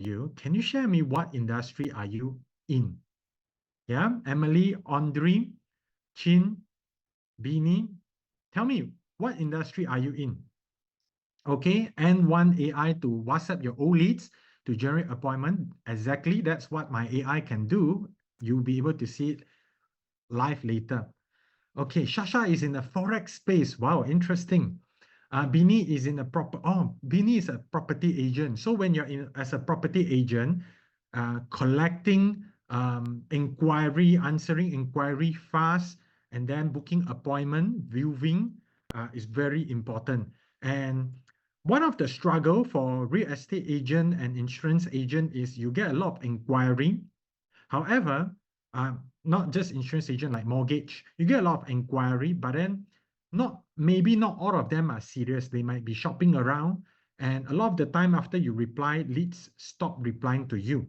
you, can you share me what industry are you in? Yeah, Emily, Audrey, Chin, Beanie, tell me what industry are you in? Okay, and one AI to WhatsApp your old leads to generate appointment. Exactly, that's what my AI can do. You'll be able to see it live later. Okay, Shasha is in the forex space. Wow, interesting. Bini is in a Bini is a property agent. So when you're in as a property agent, collecting inquiry, answering inquiry fast, and then booking appointment, viewing is very important. And one of the struggle for real estate agent and insurance agent is you get a lot of inquiry. However, not just insurance agent like mortgage, you get a lot of inquiry, but then maybe not all of them are serious. They might be shopping around, and a lot of the time after you reply, leads stop replying to you,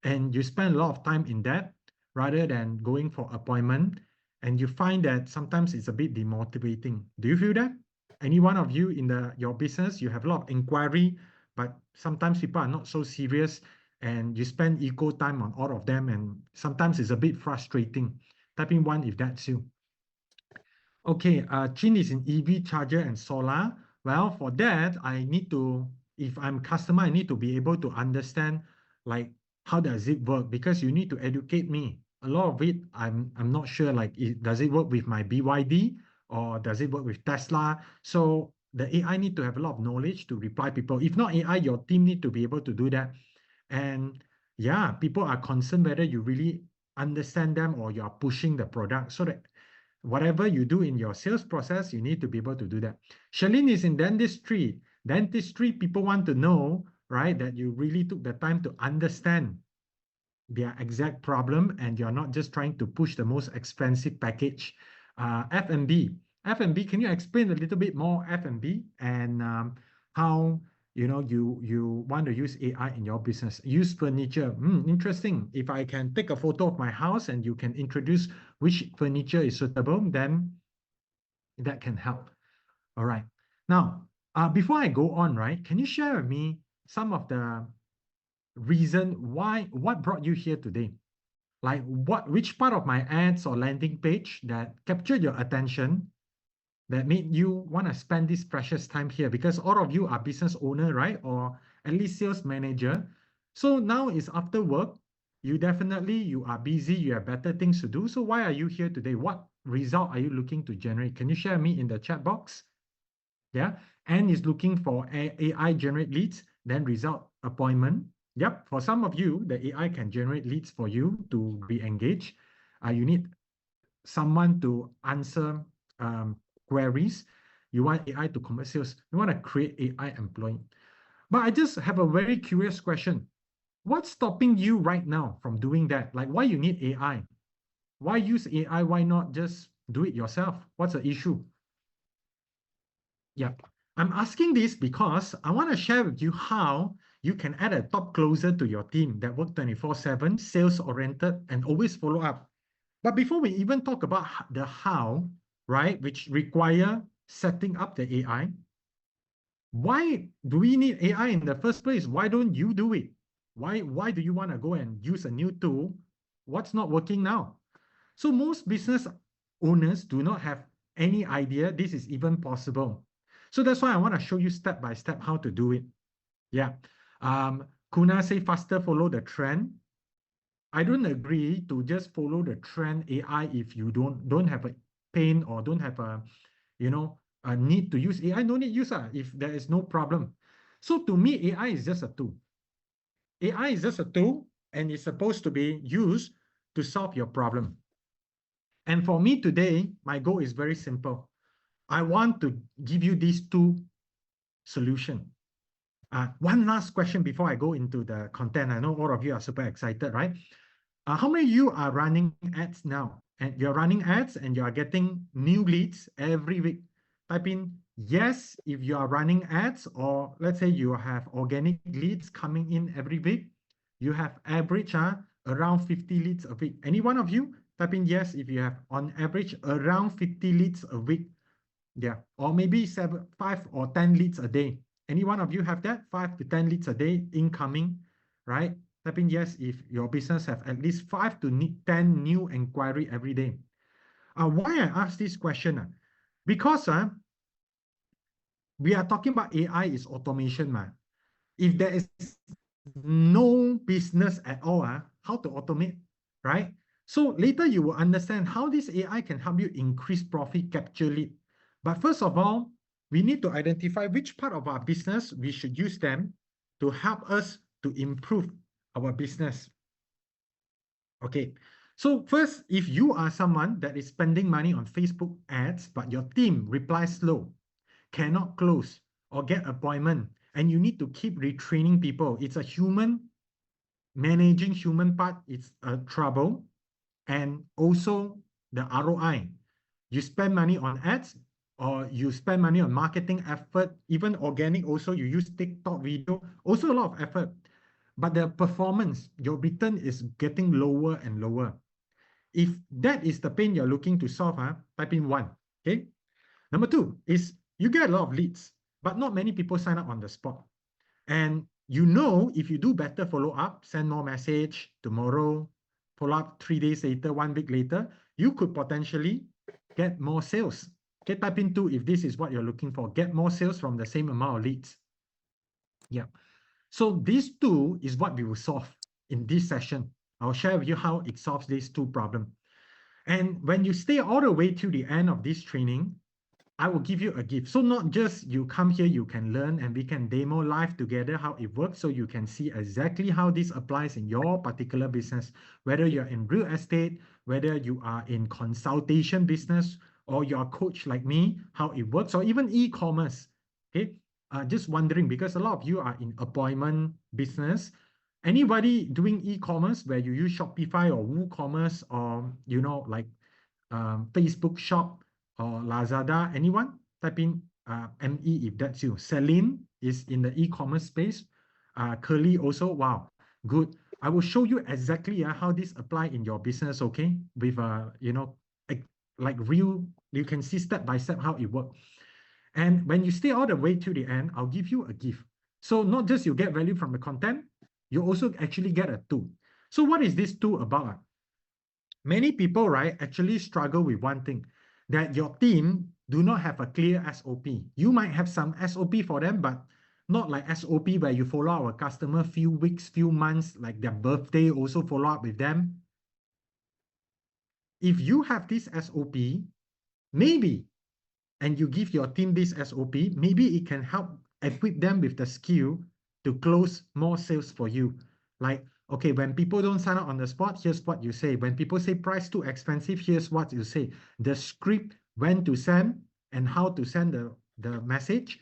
and you spend a lot of time in that rather than going for appointment, and you find that sometimes it's a bit demotivating. Do you feel that? Any one of you in your business, you have a lot of inquiry, but sometimes people are not so serious and you spend equal time on all of them, and sometimes it's a bit frustrating. Type in one if that's you. Okay, Chin is in EV charger and solar. Well, for that, I need to, if I'm customer, I need to be able to understand like how does it work, because you need to educate me. A lot of it, I'm not sure, like does it work with my BYD or does it work with Tesla? So the AI need to have a lot of knowledge to reply people. If not AI, your team need to be able to do that. And yeah, people are concerned whether you really understand them or you are pushing the product, so that whatever you do in your sales process, you need to be able to do that. Shalene is in dentistry. Dentistry, people want to know, right, that you really took the time to understand their exact problem and you're not just trying to push the most expensive package. F&B. F&B, can you explain a little bit more F&B and how you want to use AI in your business? Use furniture. Interesting. If I can take a photo of my house and you can introduce which furniture is suitable, then that can help. All right. Now, before I go on, right, can you share with me some of the reason what brought you here today? Like which part of my ads or landing page that captured your attention that made you want to spend this precious time here? Because all of you are business owner, right? Or at least sales manager. So now it's after work. You are busy, you have better things to do. So why are you here today? What result are you looking to generate? Can you share me in the chat box? Yeah. And is looking for AI generate leads, then result appointment. Yep. For some of you, the AI can generate leads for you to be engaged. You need someone to answer queries. You want AI to convert sales. You want to create AI employee. But I just have a very curious question. What's stopping you right now from doing that? Like, why you need AI? Why use AI? Why not just do it yourself? What's the issue? Yeah, I'm asking this because I want to share with you how you can add a top closer to your team that work 24/7, sales oriented, and always follow up. But before we even talk about the how, right, which require setting up the AI, why do we need AI in the first place? Why don't you do it? Why do you want to go and use a new tool? What's not working now? So most business owners do not have any idea this is even possible. So that's why I want to show you step by step how to do it. Yeah. Kuna say faster follow the trend. I don't agree to just follow the trend AI if you don't have a pain or don't have a a need to use AI. No need use if there is no problem. So to me, AI is just a tool. AI is just a tool and it's supposed to be used to solve your problem. And for me today, my goal is very simple. I want to give you these two solutions. One last question before I go into the content. I know all of you are super excited, right? How many of you are running ads now? And you're running ads and you are getting new leads every week. Type in yes if you are running ads, or let's say you have organic leads coming in every week. You have average around 50 leads a week. Any one of you? Type in yes if you have on average around 50 leads a week. Yeah, or maybe 5 or 10 leads a day. Any one of you have that? 5 to 10 leads a day incoming. right? Type in yes if your business have at least 5 to 10 new inquiry every day. Why I ask this question? Because we are talking about AI is automation, man. If there is no business at all, how to automate, right? So later you will understand how this AI can help you increase profit, capture lead. But first of all, we need to identify which part of our business we should use them to help us to improve our business. Okay, so first, if you are someone that is spending money on Facebook ads, but your team replies slow, cannot close or get appointment, and you need to keep retraining people, it's a human managing human part, it's a trouble. And also the ROI. You spend money on ads or you spend money on marketing effort, even organic also, you use TikTok video, also a lot of effort. But the performance, your return is getting lower and lower. If that is the pain you're looking to solve, type in 1. Okay. Number 2 is you get a lot of leads, but not many people sign up on the spot. And you know, if you do better follow up, send more message tomorrow, follow up 3 days later, 1 week later, you could potentially get more sales. Okay, type in 2 if this is what you're looking for. Get more sales from the same amount of leads. Yeah. So these 2 is what we will solve in this session. I'll share with you how it solves these 2 problems. And when you stay all the way to the end of this training, I will give you a gift. So not just you come here, you can learn and we can demo live together how it works so you can see exactly how this applies in your particular business, whether you're in real estate, whether you are in consultation business, or you're a coach like me, how it works, or even e-commerce. Okay, just wondering because a lot of you are in appointment business. Anybody doing e-commerce where you use Shopify or WooCommerce or, you know, like Facebook Shop or Lazada, anyone? Type in ME if that's you. Celine is in the e-commerce space. Curly also, wow, good. I will show you exactly how this apply in your business, okay? With, you know, like real, you can see step by step how it works. And when you stay all the way to the end, I'll give you a gift. So not just you get value from the content, you also actually get a tool. So what is this tool about? Many people, right, actually struggle with one thing, that your team do not have a clear SOP. You might have some SOP for them, but not like SOP where you follow our customer few weeks, few months, like their birthday, also follow up with them. If you have this SOP, maybe, and you give your team this SOP, maybe it can help equip them with the skill to close more sales for you. Like, okay, when people don't sign up on the spot, here's what you say. When people say price too expensive, here's what you say. The script, when to send and how to send the message.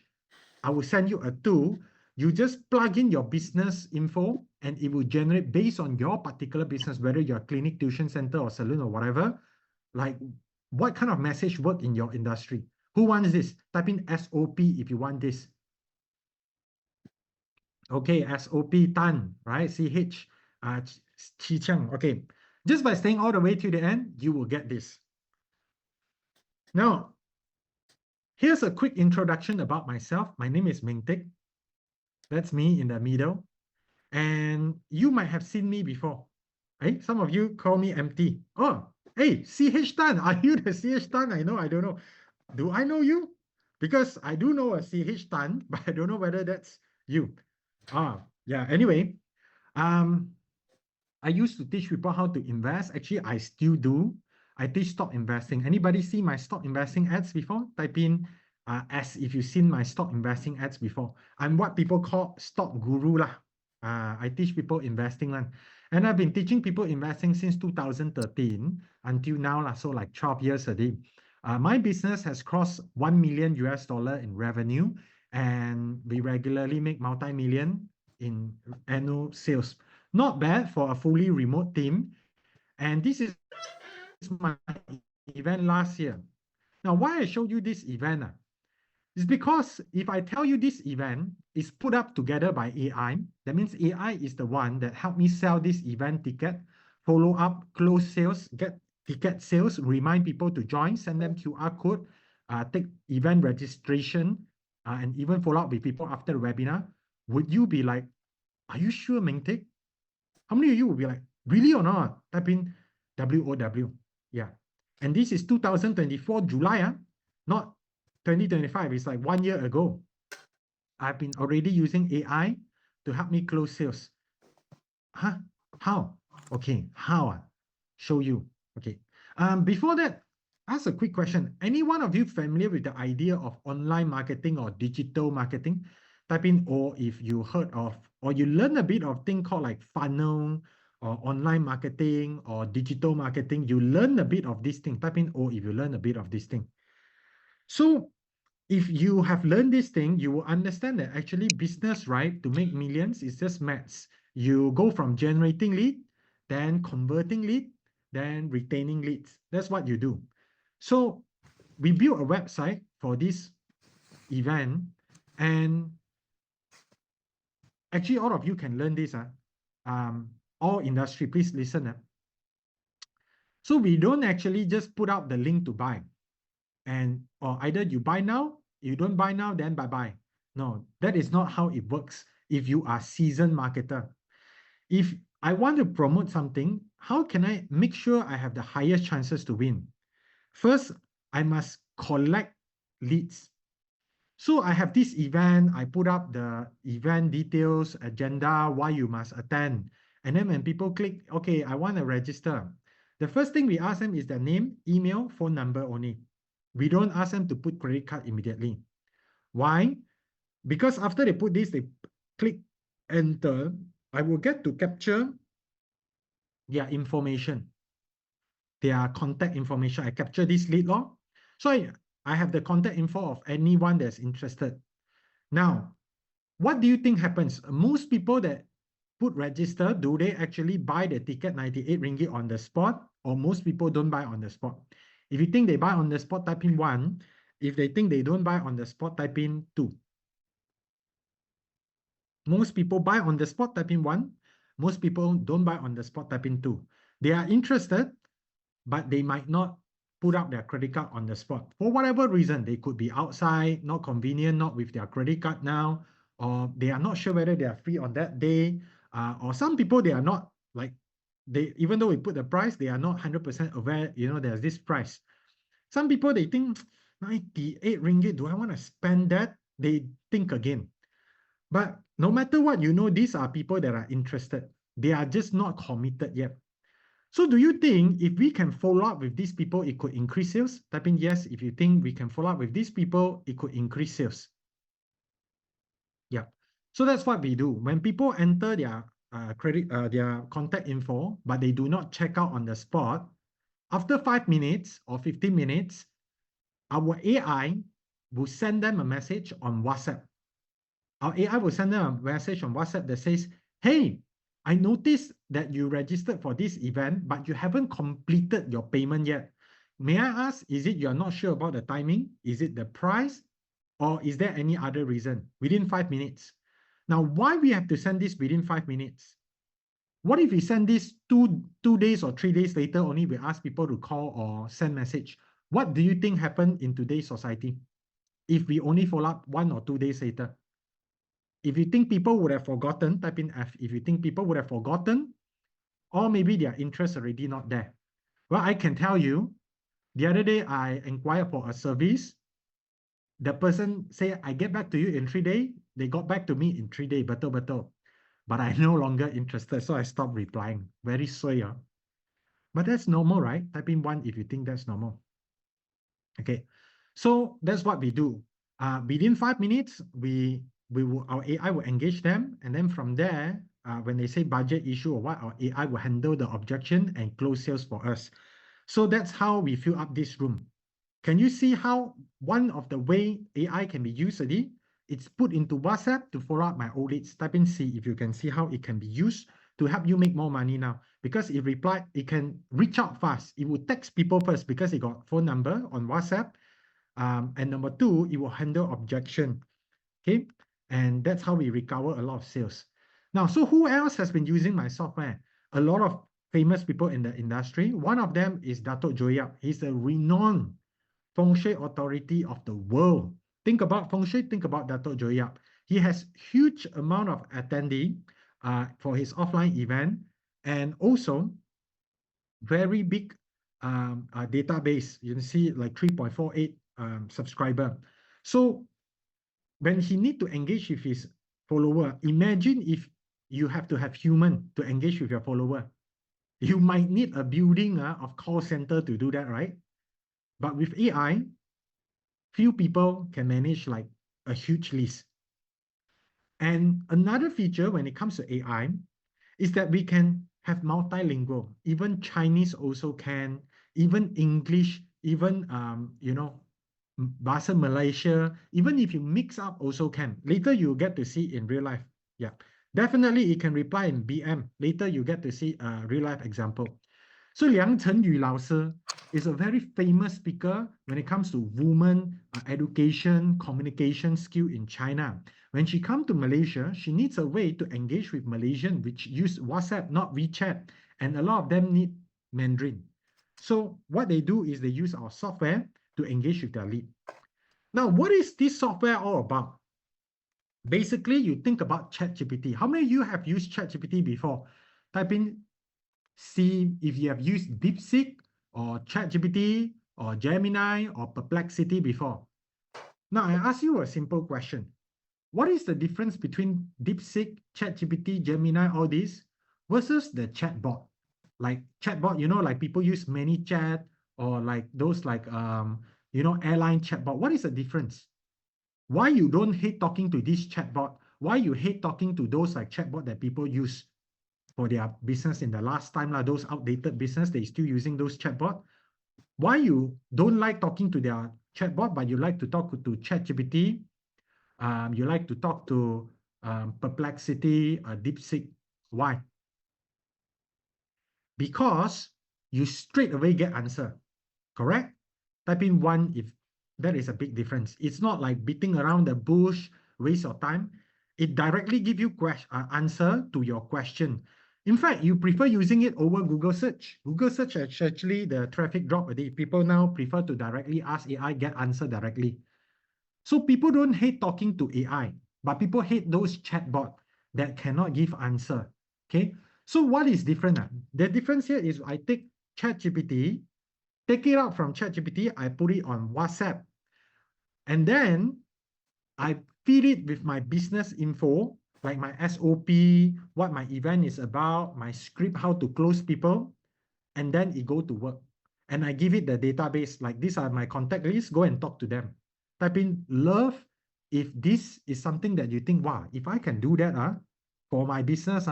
I will send you a tool. You just plug in your business info and it will generate based on your particular business, whether you're a clinic, tuition center, or salon or whatever, like what kind of message work in your industry. Who wants this? Type in SOP if you want this. Okay, SOP Tan, right? CH, Chi Chang. Okay, just by staying all the way to the end, you will get this. Now, here's a quick introduction about myself. My name is Ming Tek. That's me in the middle. And you might have seen me before. Hey, some of you call me MT. Oh, hey, CH Tan. Are you the CH Tan? I don't know. Do I know you? Because I do know a CH Tan, but I don't know whether that's you. Yeah. Anyway, I used to teach people how to invest. Actually, I still do. I teach stock investing. Anybody see my stock investing ads before? Type in as if you've seen my stock investing ads before. I'm what people call stock guru lah. I teach people investing lah. And I've been teaching people investing since 2013 until now lah. So like 12 years a day. My business has crossed $1 million in revenue, and we regularly make multi-million in annual sales. Not bad for a fully remote team. And this is my event last year. Now, why I show you this event is because if I tell you this event is put up together by AI, that means AI is the one that helped me sell this event ticket, follow up, close sales, get ticket sales, remind people to join, send them QR code, take event registration, and even follow up with people after the webinar. Would you be like, are you sure, Ming Tek? How many of you will be like, really or not? Type in WOW. Yeah. And this is 2024 July, not 2025. It's like 1 year ago. I've been already using AI to help me close sales. Huh? How? Okay, how? Show you. Okay. Before that, ask a quick question. Any one of you familiar with the idea of online marketing or digital marketing? Type in, or if you heard of, or you learn a bit of thing called like funnel or online marketing or digital marketing, you learn a bit of this thing. Type in, or if you learn a bit of this thing. So if you have learned this thing, you will understand that actually business, right, to make millions is just maths. You go from generating lead, then converting lead, then retaining leads. That's what you do. So we built a website for this event, and actually all of you can learn this. All industry, please listen. So we don't actually just put out the link to buy. And or either you buy now, you don't buy now, then bye-bye. No, that is not how it works if you are seasoned marketer. If I want to promote something, how can I make sure I have the highest chances to win? First, I must collect leads. So I have this event, I put up the event details, agenda, why you must attend. And then when people click, okay, I want to register. The first thing we ask them is their name, email, phone number only. We don't ask them to put credit card immediately. Why? Because after they put this, they click enter, I will get to capture their information, their contact information. I capture this lead law. So I have the contact info of anyone that's interested. Now, what do you think happens? Most people that put register, do they actually buy the ticket 98 ringgit on the spot? Or most people don't buy on the spot? If you think they buy on the spot, type in 1. If they think they don't buy on the spot, type in 2. Most people buy on the spot, type in 1. Most people don't buy on the spot, type in 2. They are interested, but they might not put up their credit card on the spot. For whatever reason, they could be outside, not convenient, not with their credit card now, or they are not sure whether they are free on that day. Or some people, they are not like, even though we put the price, they are not 100% aware, there's this price. Some people, they think 98 ringgit, do I want to spend that? They think again. But no matter what, these are people that are interested. They are just not committed yet. So do you think if we can follow up with these people, it could increase sales? Type in yes if you think we can follow up with these people, it could increase sales. Yeah. So that's what we do. When people enter their their contact info, but they do not check out on the spot, after 5 minutes or 15 minutes, our AI will send them a message on WhatsApp. Our AI will send them a message on WhatsApp that says, hey, I noticed that you registered for this event, but you haven't completed your payment yet. May I ask, is it you're not sure about the timing? Is it the price? Or is there any other reason? Within 5 minutes. Now, why we have to send this within 5 minutes? What if we send this two days or 3 days later, only we ask people to call or send message? What do you think happened in today's society if we only follow up 1 or 2 days later? If you think people would have forgotten, type in F. If you think people would have forgotten, or maybe their interest already not there. Well, I can tell you, the other day I inquired for a service. The person say, I get back to you in 3 days. They got back to me in 3 days, betul. But I'm no longer interested, so I stopped replying. Very sway. But that's normal, right? Type in 1 if you think that's normal. Okay, so that's what we do. Within 5 minutes, our AI will engage them, and then from there, when they say budget issue or what, our AI will handle the objection and close sales for us. So that's how we fill up this room. Can you see how one of the way AI can be used already? It's put into WhatsApp to follow up my old leads. Type in C if you can see how it can be used to help you make more money now. Because it can reach out fast. It will text people first because it got phone number on WhatsApp. And number 2, it will handle objection. Okay, and that's how we recover a lot of sales. Now, so who else has been using my software? A lot of famous people in the industry. One of them is Dato' Joe Yap. He's a renowned Feng Shui authority of the world. Think about Feng Shui, think about Dato' Joe Yap. He has huge amount of attendee for his offline event. and also very big database. You can see like 3.48 subscriber. So when he need to engage with his follower, imagine if you have to have human to engage with your follower. You might need a building of call center to do that, right? But with AI, few people can manage like a huge list. And another feature when it comes to AI is that we can have multilingual. Even Chinese also can, even English, even Bahasa Malaysia, even if you mix up also can. Later you get to see in real life. Yeah, definitely it can reply in BM. Later you get to see a real life example. So Liang Chenyu Lao Sư is a very famous speaker when it comes to women education, communication skill in China. When she come to Malaysia, she needs a way to engage with Malaysian, which use WhatsApp, not WeChat, and a lot of them need Mandarin. So what they do is they use our software to engage with their lead. Now, what is this software all about? Basically, you think about ChatGPT. How many of you have used ChatGPT before? Type in, see if you have used DeepSeek or ChatGPT or Gemini or Perplexity before. Now, I ask you a simple question. What is the difference between DeepSeek, ChatGPT, Gemini, all these, versus the chatbot? Like chatbot, like people use ManyChat or like those like airline chatbot. What is the difference? Why you don't hate talking to this chatbot? Why you hate talking to those like chatbot that people use for their business in the last time, like those outdated business, they still using those chatbot? Why you don't like talking to their chatbot, but you like to talk to ChatGPT? You like to talk to Perplexity, DeepSeek. Why? Because you straight away get answer, correct? Type in one if that is a big difference. It's not like beating around the bush, waste your time. It directly give you answer to your question. In fact, you prefer using it over Google search. Google search actually the traffic drop a day. People now prefer to directly ask AI, get answer directly. So people don't hate talking to AI, but people hate those chatbot that cannot give answer. Okay. So what is different? The difference here is I take ChatGPT, take it out from ChatGPT, I put it on WhatsApp, and then I feed it with my business info, like my SOP, what my event is about, my script, how to close people, and then it go to work. And I give it the database, like these are my contact lists, go and talk to them. Type in love if this is something that you think, wow, if I can do that for my business,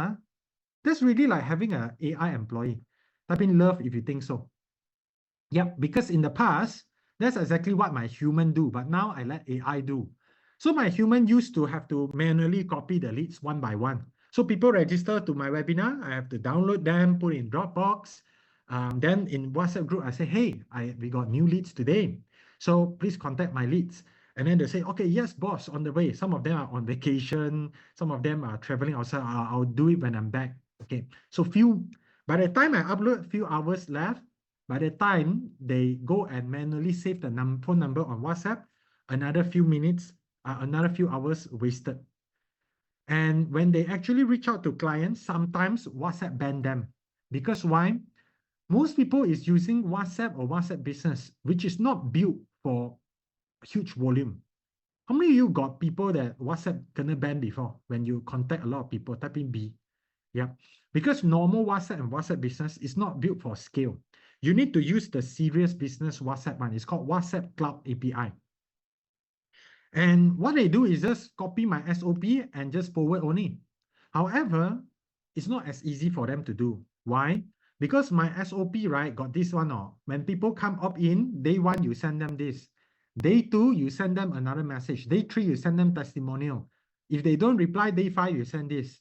that's really like having an AI employee. Type in love if you think so. Yep, because in the past, that's exactly what my human do, but now I let AI do. So my human used to have to manually copy the leads one by one. So people register to my webinar, I have to download them, put in Dropbox. Then in WhatsApp group, I say, hey, we got new leads today. So please contact my leads. And then they say, okay, yes, boss, on the way. Some of them are on vacation. Some of them are traveling outside. I'll do it when I'm back. Okay. So by the time I upload, few hours left. By the time they go and manually save the phone number on WhatsApp, another few minutes, another few hours wasted. And when they actually reach out to clients, sometimes WhatsApp ban them. Because why? Most people is using WhatsApp or WhatsApp business, which is not built for huge volume. How many of you got people that WhatsApp gonna ban before when you contact a lot of people? Type in B. Yeah, because normal WhatsApp and WhatsApp business is not built for scale. You need to use the serious business WhatsApp one. It's called WhatsApp Cloud API. And what they do is just copy my SOP and just forward only. However, it's not as easy for them to do. Why? Because my SOP, right, got this one. When people come opt in, day one, you send them this. Day two, you send them another message. Day three, you send them testimonial. If they don't reply, day five, you send this.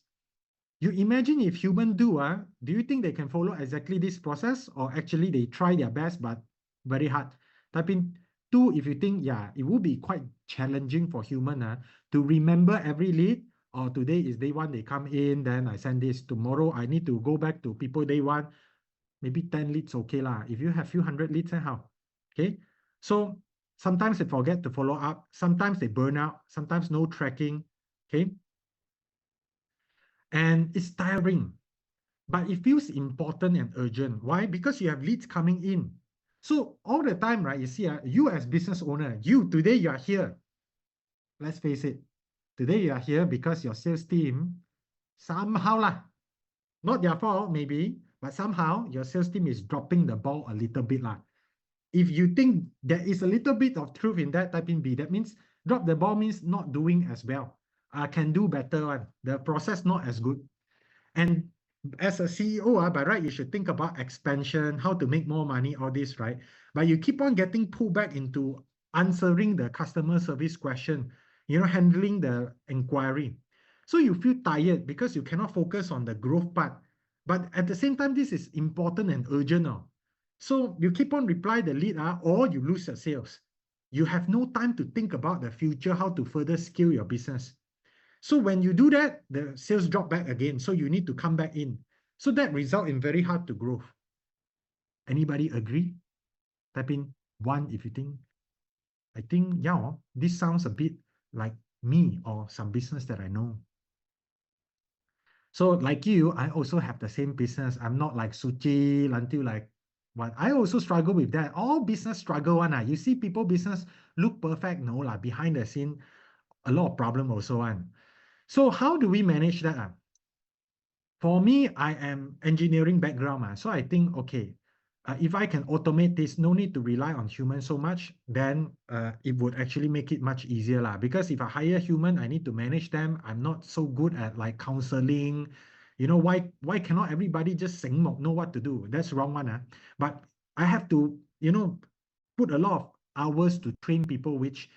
You imagine if human do you think they can follow exactly this process, or actually they try their best but very hard? Type in two if you think, yeah, it will be quite challenging for human to remember every lead, or today is day one, they come in, then I send this. Tomorrow I need to go back to people day one, maybe 10 leads, okay lah. If you have few hundred leads, how? Okay, so sometimes they forget to follow up, sometimes they burn out, sometimes no tracking, okay? And it's tiring. but it feels important and urgent. Why? Because you have leads coming in. So all the time, right, you see, you as business owner, today you are here. Let's face it, today you are here because your sales team, somehow lah, not their fault maybe, but somehow your sales team is dropping the ball a little bit lah. If you think there is a little bit of truth in that, type in B. That means drop the ball means not doing as well. Can do better one. The process not as good. And as a CEO, by right, you should think about expansion, how to make more money, all this, right? But you keep on getting pulled back into answering the customer service question, handling the inquiry. So you feel tired because you cannot focus on the growth part. But at the same time, this is important and urgent. So you keep on reply the lead, or you lose your sales. You have no time to think about the future, how to further scale your business. So when you do that, the sales drop back again. So you need to come back in. So that result in very hard to growth. Anybody agree? Type in 1 if you think. I think, yeah, this sounds a bit like me or some business that I know. So like you, I also have the same business. I'm not like Suchi until like what. I also struggle with that. All business struggle one. You see people business look perfect. No, like behind the scene, a lot of problem also one. So how do we manage that? For me, I am engineering background. So I think, okay, if I can automate this, no need to rely on humans so much, then it would actually make it much easier. Because if I hire human, I need to manage them. I'm not so good at like counseling. Why cannot everybody just know what to do? That's wrong one. But I have to, put a lot of hours to train people, which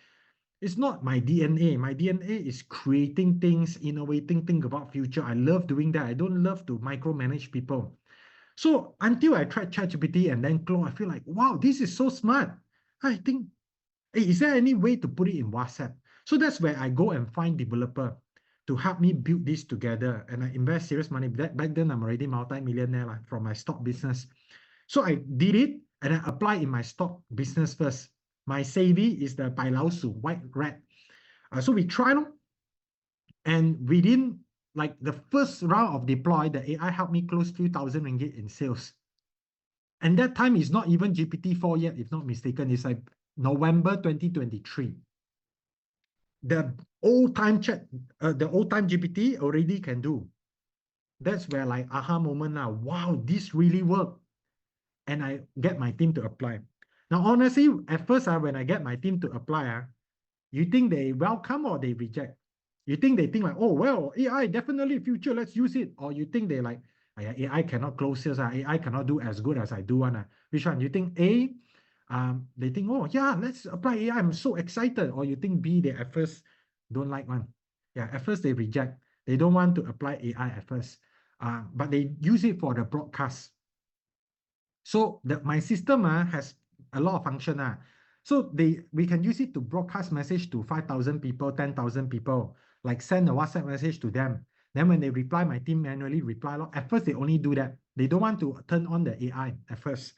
it's not my DNA. My DNA is creating things, innovating, think about future. I love doing that. I don't love to micromanage people. So until I tried ChatGPT and then Claude, I feel like, wow, this is so smart. I think, hey, is there any way to put it in WhatsApp? So that's where I go and find developer to help me build this together. And I invest serious money. Back then, I'm already multi-millionaire from my stock business. So I did it and I apply in my stock business first. My savvy is the 白老鼠, white rat. So we tried, and within like the first round of deploy, the AI helped me close few thousand ringgit in sales. And that time is not even GPT-4 yet, if not mistaken. It's like November 2023. The old time GPT already can do. That's where like aha moment now. Wow, this really worked. And I get my team to apply. Now, honestly, at first, when I get my team to apply, you think they welcome or they reject? You think they think like, oh, well, AI definitely future, let's use it. Or you think they like, AI cannot close sales, AI cannot do as good as I do one. Which one? You think A, they think, oh, yeah, let's apply AI, I'm so excited. Or you think B, they at first don't like one. Yeah, at first they reject. They don't want to apply AI at first. But they use it for the broadcast. So my system has a lot of function. So we can use it to broadcast message to 5,000 people, 10,000 people, like send a WhatsApp message to them. Then when they reply, my team manually reply. At first, they only do that. They don't want to turn on the AI at first.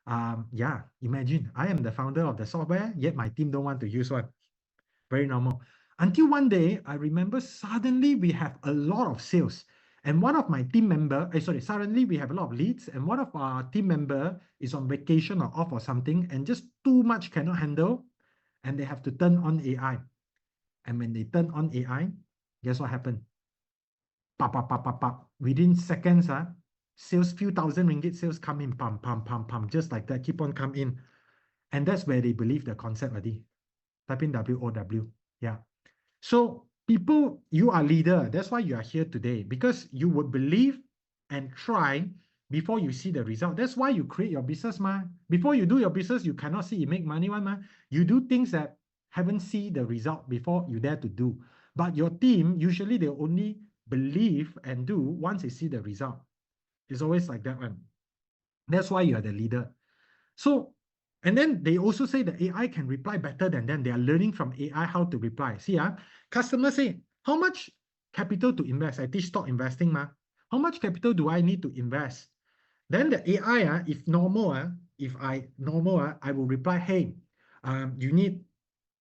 Yeah, imagine I am the founder of the software, yet my team don't want to use one. Very normal. Until one day, I remember suddenly we have a lot of sales. And one of my team member, suddenly we have a lot of leads, and one of our team member is on vacation or off or something, and just too much cannot handle, and they have to turn on AI. And when they turn on AI, guess what happened? Pop, pop, pop, pop, pop. Within seconds, sales, few thousand ringgit sales come in, pump, pump, pump, pump, just like that, keep on come in. And that's where they believe the concept already. Type in WOW. Yeah. So people, you are leader. That's why you are here today, because you would believe and try before you see the result. That's why you create your business, ma. Before you do your business, you cannot see you make money, one, ma. You do things that haven't seen the result before you dare to do. But your team, usually they only believe and do once they see the result. It's always like that one. That's why you are the leader. So, and then they also say the AI can reply better than them. They are learning from AI how to reply. See, customers say, how much capital to invest? I teach stock investing, ma. How much capital do I need to invest? Then the AI, if normal, I will reply, hey, you need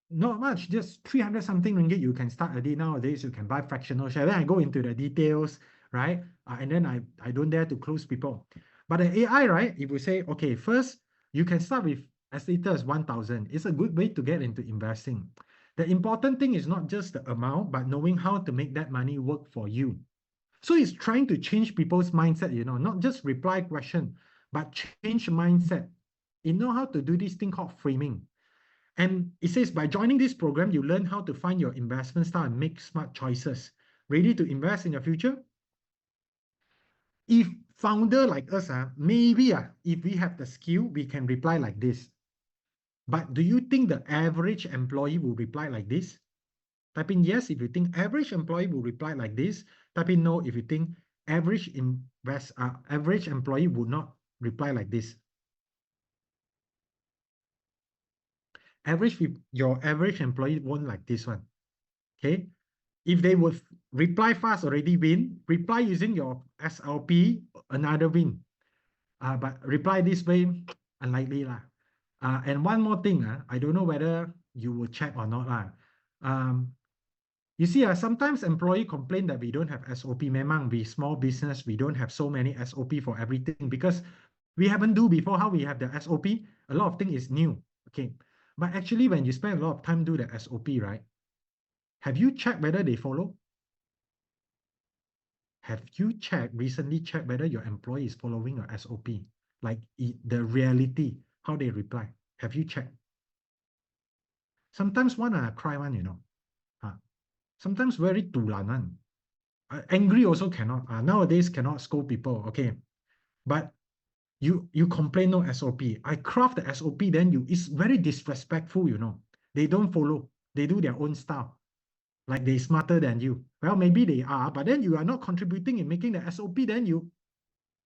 not much, just 300 something ringgit. You can start a day nowadays. You can buy fractional share. Then I go into the details. right? And then I don't dare to close people. But the AI, right? If we say, okay, first you can start with as little as 1,000. It's a good way to get into investing. The important thing is not just the amount, but knowing how to make that money work for you. So it's trying to change people's mindset, not just reply question, but change mindset. You know how to do this thing called framing. And it says by joining this program, you learn how to find your investment style and make smart choices. Ready to invest in your future? If founder like us, maybe if we have the skill, we can reply like this. But do you think the average employee will reply like this? Type in yes if you think average employee will reply like this. Type in no if you think average employee would not reply like this. Your average employee won't like this one. Okay. If they would reply fast already win, reply using your SLP, another win. But reply this way, unlikely lah. And one more thing, I don't know whether you will check or not lah. You see, sometimes employee complain that we don't have SOP. Memang we small business, we don't have so many SOP for everything because we haven't do before how we have the SOP. A lot of thing is new. Okay. But actually, when you spend a lot of time do the SOP, right? Have you checked whether they follow? Have you recently checked whether your employee is following your SOP? Like the reality, how they reply. Have you checked? Sometimes one cry one, Sometimes very dulan one. Angry also cannot. Nowadays cannot scold people, okay? But you complain no SOP. I craft the SOP, then it's very disrespectful, They don't follow. They do their own style. Like they smarter than you. Well, maybe they are, but then you are not contributing in making the SOP, then you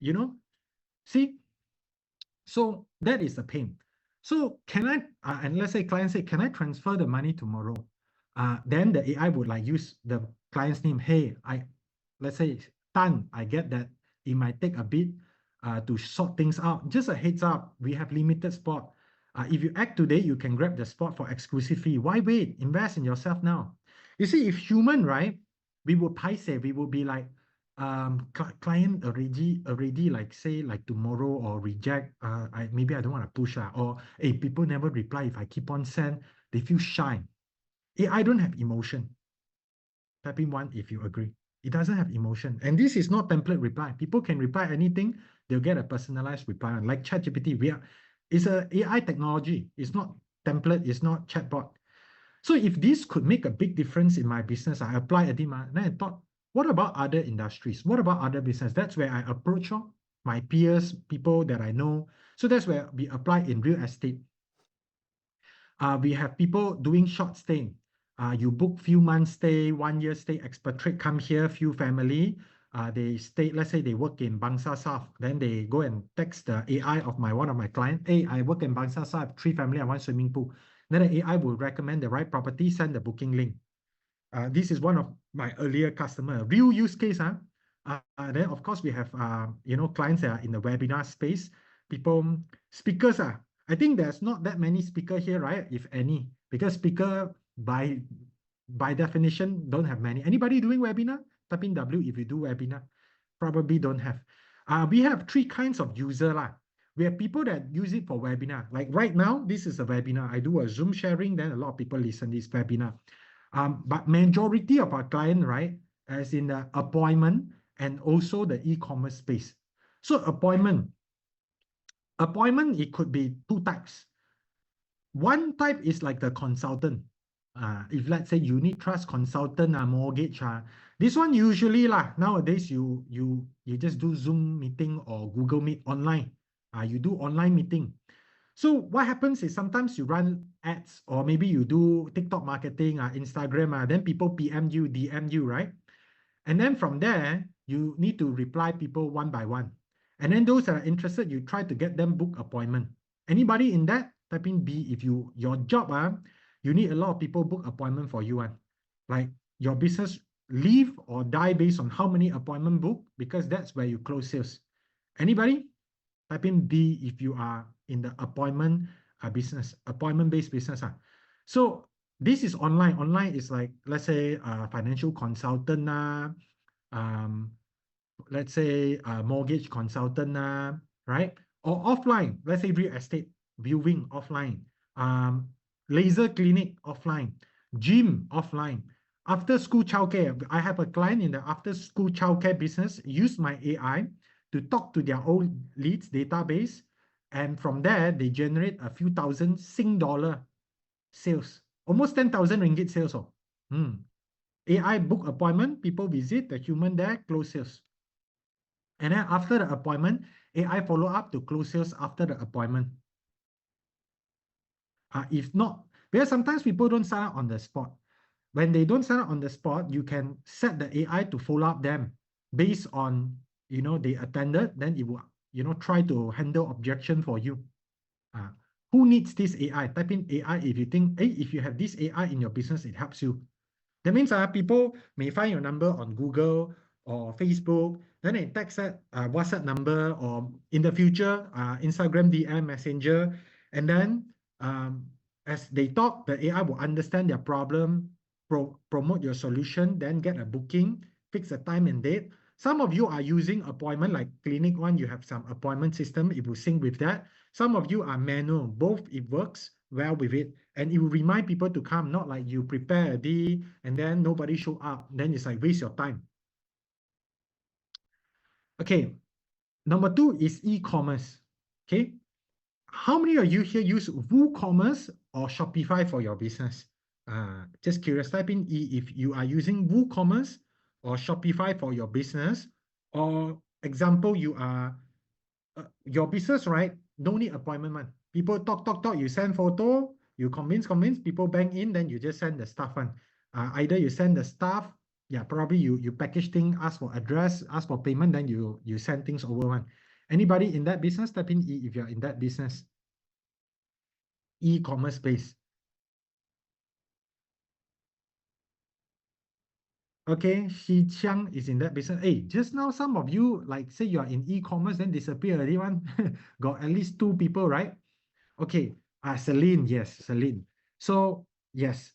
know, see, so that is the pain. So can I, and let's say client say, can I transfer the money tomorrow? Then the AI would like use the client's name. Hey, let's say Tan, I get that it might take a bit to sort things out. Just a heads up, we have limited spot. If you act today, you can grab the spot for exclusive fee. Why wait? Invest in yourself now. You see, if human, right, we will paise, we will be like, client already like say like tomorrow or reject, maybe I don't want to push, or hey, people never reply if I keep on send, they feel shy. I don't have emotion. Type in one if you agree. It doesn't have emotion. And this is not template reply. People can reply anything, they'll get a personalized reply. Like ChatGPT, it's a AI technology. It's not template, it's not chatbot. So if this could make a big difference in my business, I apply a demand. Then I thought, what about other industries? What about other business? That's where I approach my peers, people that I know. So that's where we apply in real estate. We have people doing short stay. You book few months stay, 1 year stay, expatriate come here, few family. They stay, let's say they work in Bangsa South. Then they go and text the AI of one of my clients. Hey, I work in Bangsa South, 3 family, I want swimming pool. Then the AI will recommend the right property, send the booking link. This is one of my earlier customer, real use case. Then of course we have clients that are in the webinar space. People, speakers. I think there's not that many speaker here, right? If any, because speaker by definition don't have many. Anybody doing webinar? Type in W if you do webinar. Probably don't have. We have 3 kinds of user lah. We have people that use it for webinar. Like right now, this is a webinar. I do a Zoom sharing, then a lot of people listen this webinar. But majority of our client, right, as in the appointment and also the e-commerce space. So appointment, it could be 2 types. One type is like the consultant. If let's say unit trust consultant, mortgage, this one usually nowadays you just do Zoom meeting or Google Meet online. You do online meeting. So what happens is sometimes you run ads or maybe you do TikTok marketing, Instagram, then people PM you, DM you, right? And then from there, you need to reply people one by one. And then those that are interested, you try to get them book appointment. Anybody in that? Type in B. If your job, you need a lot of people book appointment for you. Like your business live or die based on how many appointment book, because that's where you close sales. Anybody? Type in B if you are in the appointment business, appointment-based business. So this is online. Online is like, let's say, financial consultant, let's say a mortgage consultant, right? Or offline, let's say real estate viewing offline, um, laser clinic offline, gym offline, after school childcare. I have a client in the after school childcare business, use my AI to talk to their own leads database. And from there, they generate a few thousand Sing dollar sales, almost 10,000 ringgit sales. Oh. AI book appointment, people visit, the human there, close sales. And then after the appointment, AI follow up to close sales after the appointment. If not, because sometimes people don't sign up on the spot. When they don't sign up on the spot, you can set the AI to follow up them based on, they attended, then it will, try to handle objection for you. Who needs this AI? Type in AI if you think, hey, if you have this AI in your business, it helps you. That means people may find your number on Google or Facebook, then they text that WhatsApp number, or in the future, Instagram DM, Messenger, and then as they talk, the AI will understand their problem, promote your solution, then get a booking, fix a time and date. Some of you are using appointment, like clinic one, you have some appointment system, it will sync with that. Some of you are manual, both it works well with it, and it will remind people to come, not like you prepare a day and then nobody show up, then it's like waste your time. Okay, number 2 is e-commerce. Okay, how many of you here use WooCommerce or Shopify for your business? Just curious, type in E if you are using WooCommerce or Shopify for your business, or example, you are your business, right? No need appointment, man. People talk, you send photo, you convince, people bank in, then you just send the stuff one. Either you send the stuff, yeah, probably you package thing, ask for address, ask for payment, then you send things over one. Anybody in that business? Type in E if you're in that business. E-commerce space. Okay, Xi Qiang is in that business. Hey, just now some of you, like say you are in e-commerce, then disappear already one. Got at least 2 people, right? Okay, Celine, yes, Celine. So yes,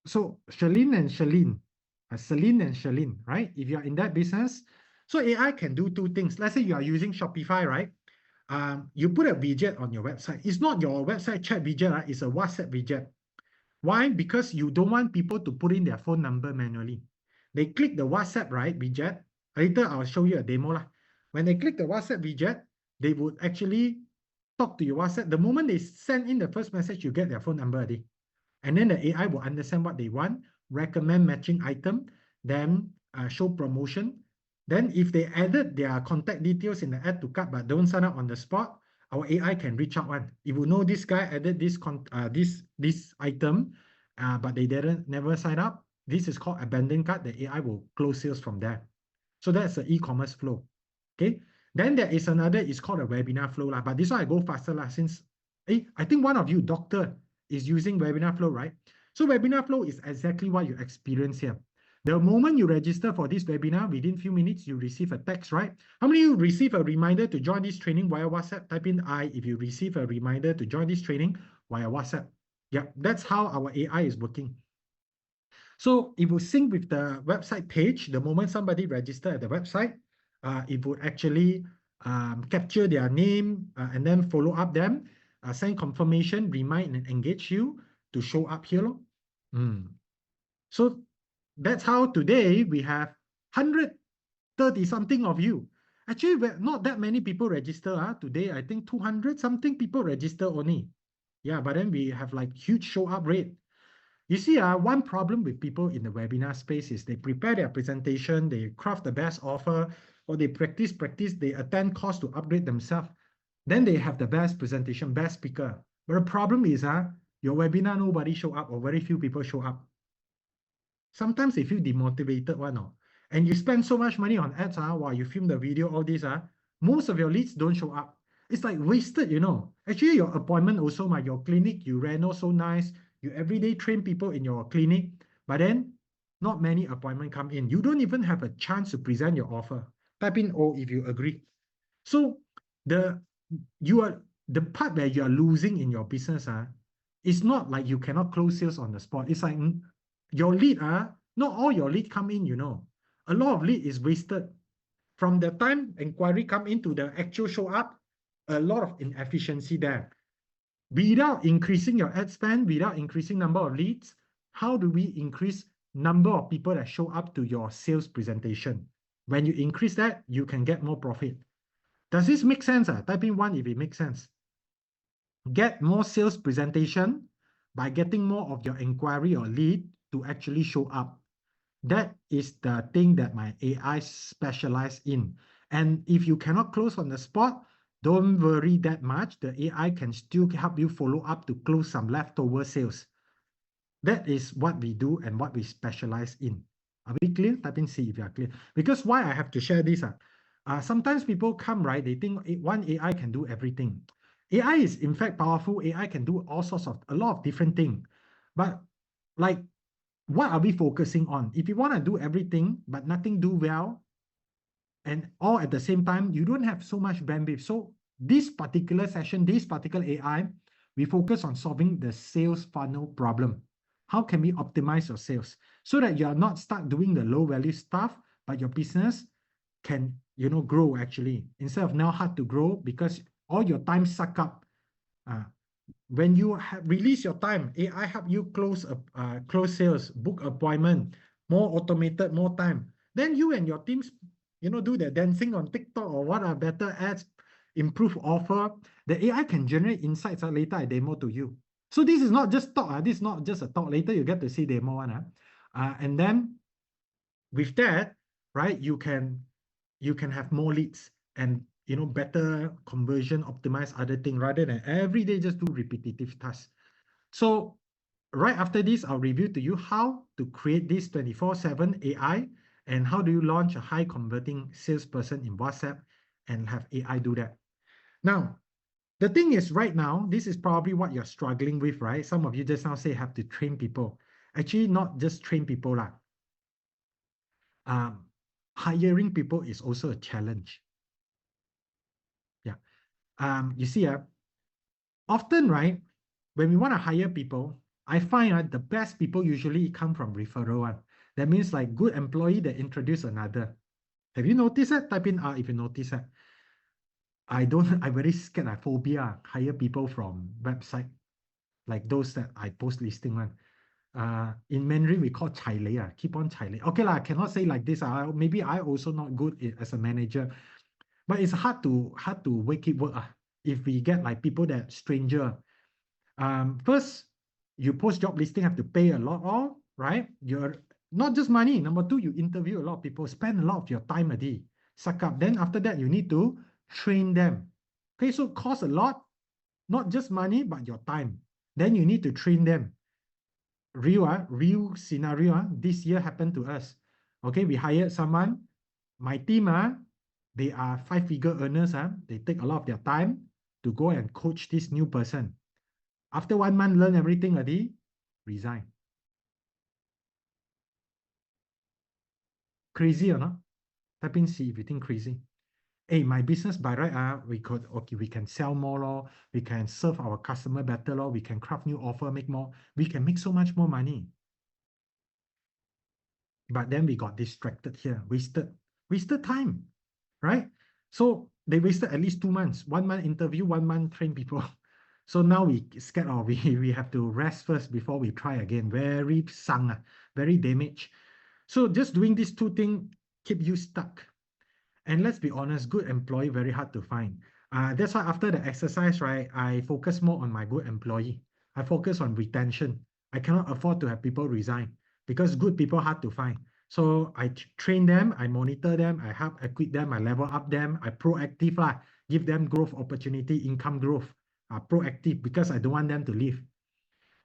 so Celine and Celine, right? If you are in that business, so AI can do 2 things. Let's say you are using Shopify, right? You put a widget on your website. It's not your website chat widget, right? It's a WhatsApp widget. Why? Because you don't want people to put in their phone number manually. They click the WhatsApp, right, widget. Later, I'll show you a demo lah. When they click the WhatsApp widget, they would actually talk to your WhatsApp. The moment they send in the first message, you get their phone number already. And then the AI will understand what they want, recommend matching item, then show promotion. Then if they added their contact details in the add to cart but don't sign up on the spot, our AI can reach out one. It will know this guy added this item, but they never sign up. This is called abandoned cart. The AI will close sales from there. So that's the e-commerce flow. Okay. Then there is another, it's called a webinar flow lah. But this one I go faster lah, since I think one of you, doctor, is using webinar flow, right? So webinar flow is exactly what you experience here. The moment you register for this webinar, within few minutes, you receive a text, right? How many of you receive a reminder to join this training via WhatsApp? Type in I if you receive a reminder to join this training via WhatsApp. Yeah, that's how our AI is working. So it will sync with the website page. The moment somebody register at the website, it would actually capture their name and then follow up them, send confirmation, remind and engage you to show up here. So that's how today we have 130 something of you. Actually, not that many people register. Today, I think 200 something people register only. Yeah, but then we have like huge show up rate. You see, one problem with people in the webinar space is they prepare their presentation, they craft the best offer, or they practice, they attend course to upgrade themselves. Then they have the best presentation, best speaker. But the problem is, your webinar, nobody show up or very few people show up. Sometimes they feel demotivated, and you spend so much money on ads, while you film the video, all this, most of your leads don't show up. It's like wasted, Actually, your appointment also, your clinic, you reno so nice, you everyday train people in your clinic, but then not many appointments come in. You don't even have a chance to present your offer. Type in O if you agree. So the part where you are losing in your business, it's not like you cannot close sales on the spot. It's like your lead, not all your lead come in, a lot of lead is wasted. From the time inquiry come into the actual show up, a lot of inefficiency there. Without increasing your ad spend, without increasing number of leads, how do we increase number of people that show up to your sales presentation? When you increase that, you can get more profit. Does this make sense? Type in 1 if it makes sense. Get more sales presentation by getting more of your inquiry or lead to actually show up. That is the thing that my AI specialize in. And if you cannot close on the spot, don't worry that much. The AI can still help you follow up to close some leftover sales. That is what we do and what we specialize in. Are we clear? Type in C if you are clear. Because why I have to share this? Sometimes people come, right? They think one AI can do everything. AI is in fact powerful. AI can do all sorts of a lot of different things. But like, what are we focusing on? If you want to do everything but nothing do well, and all at the same time, you don't have so much bandwidth. So this particular session, this particular AI, we focus on solving the sales funnel problem. How can we optimize your sales so that you are not stuck doing the low value stuff, but your business can, grow actually, instead of now hard to grow because all your time suck up. When you release your time, AI help you close sales, book appointment, more automated, more time. Then you and your teams, do the dancing on TikTok or what are better ads, improve offer. The AI can generate insights. Later I demo to you. So this is not just talk. This is not just a talk. Later you get to see demo one. And then with that, right, you can have more leads and better conversion, optimize other things rather than every day just do repetitive tasks. So right after this, I'll review to you how to create this 24/7 AI and how do you launch a high converting salesperson in WhatsApp and have AI do that. Now, the thing is right now, this is probably what you're struggling with, right? Some of you just now say have to train people. Actually, not just train people. Hiring people is also a challenge. You see, often, right, when we want to hire people, I find the best people usually come from referral one. That means like good employee that introduce another. Have you noticed that? Type in if you notice that. I'm very scared, I phobia, hire people from website, like those that I post listing one. In Mandarin, we call chai lei, keep on chai lei. Okay, I cannot say like this. Maybe I also not good as a manager. But it's hard to make it work if we get like people that stranger. First, you post job listing have to pay a lot, right? You're not just money. Number two, you interview a lot of people, spend a lot of your time a day, suck up. Then after that, you need to train them. Okay, so it costs a lot, not just money, but your time. Then you need to train them. Real scenario. This year happened to us. Okay, we hired someone. My team, they are 5-figure earners. They take a lot of their time to go and coach this new person. After 1 month, learn everything already, resign. Crazy or not? Type in C if you think crazy. Hey, my business by right, we can sell more, we can serve our customer better, we can craft new offer, make more, we can make so much more money. But then we got distracted here, wasted time, right? So they wasted at least 2 months, 1 month interview, 1 month train people. So now we scared we have to rest first before we try again. Very sung, very damaged. So just doing these 2 things keep you stuck. And let's be honest, good employee very hard to find. That's why after the exercise, right, I focus more on my good employee. I focus on retention. I cannot afford to have people resign because good people hard to find. So I train them, I monitor them, I help equip them, I level up them, I proactive, give them growth opportunity, income growth, proactive because I don't want them to leave.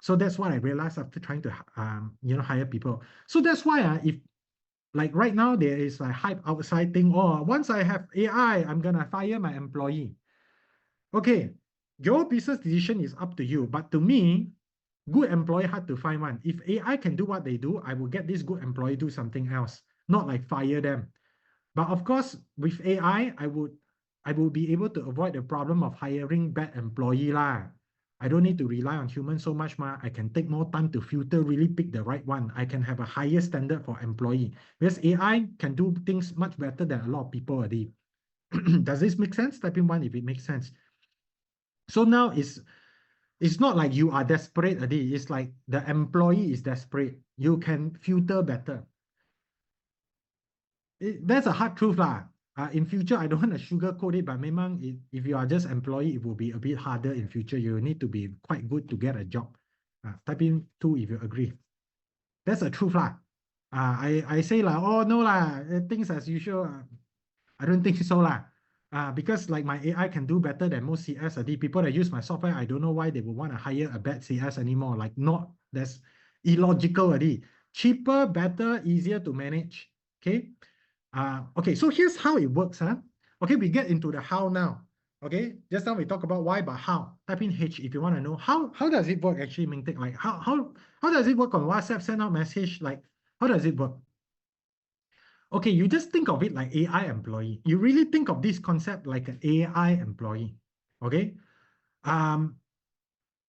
So that's what I realized after trying to hire people. So that's why if like right now there is a hype outside thing, once I have AI, I'm gonna fire my employee. Okay, your business decision is up to you. But to me, good employee hard to find one. If AI can do what they do, I will get this good employee do something else, not like fire them. But of course, with AI, I will be able to avoid the problem of hiring bad employee lah. I don't need to rely on humans so much. I can take more time to filter, really pick the right one. I can have a higher standard for employee. Because AI can do things much better than a lot of people already. Does this make sense? Type in one if it makes sense. So now it's not like you are desperate already. It's like the employee is desperate. You can filter better. That's a hard truth lah. In future, I don't want to sugarcoat it, but memang if you are just employee, it will be a bit harder in future. You need to be quite good to get a job. Type in two if you agree. That's a truth lah. I say lah, oh no lah, things as usual. I don't think so lah. Because like my AI can do better than most CS. The people that use my software, I don't know why they would want to hire a bad CS anymore. Like that's illogical already. Cheaper, better, easier to manage. Okay. Okay, so here's how it works. Okay, we get into the how now. Okay, just now we talk about why, but how. Type in H if you want to know how does it work actually, Mingtek? Like how does it work on WhatsApp? Send out message, like how does it work? Okay, you just think of it like AI employee. You really think of this concept like an AI employee. Okay.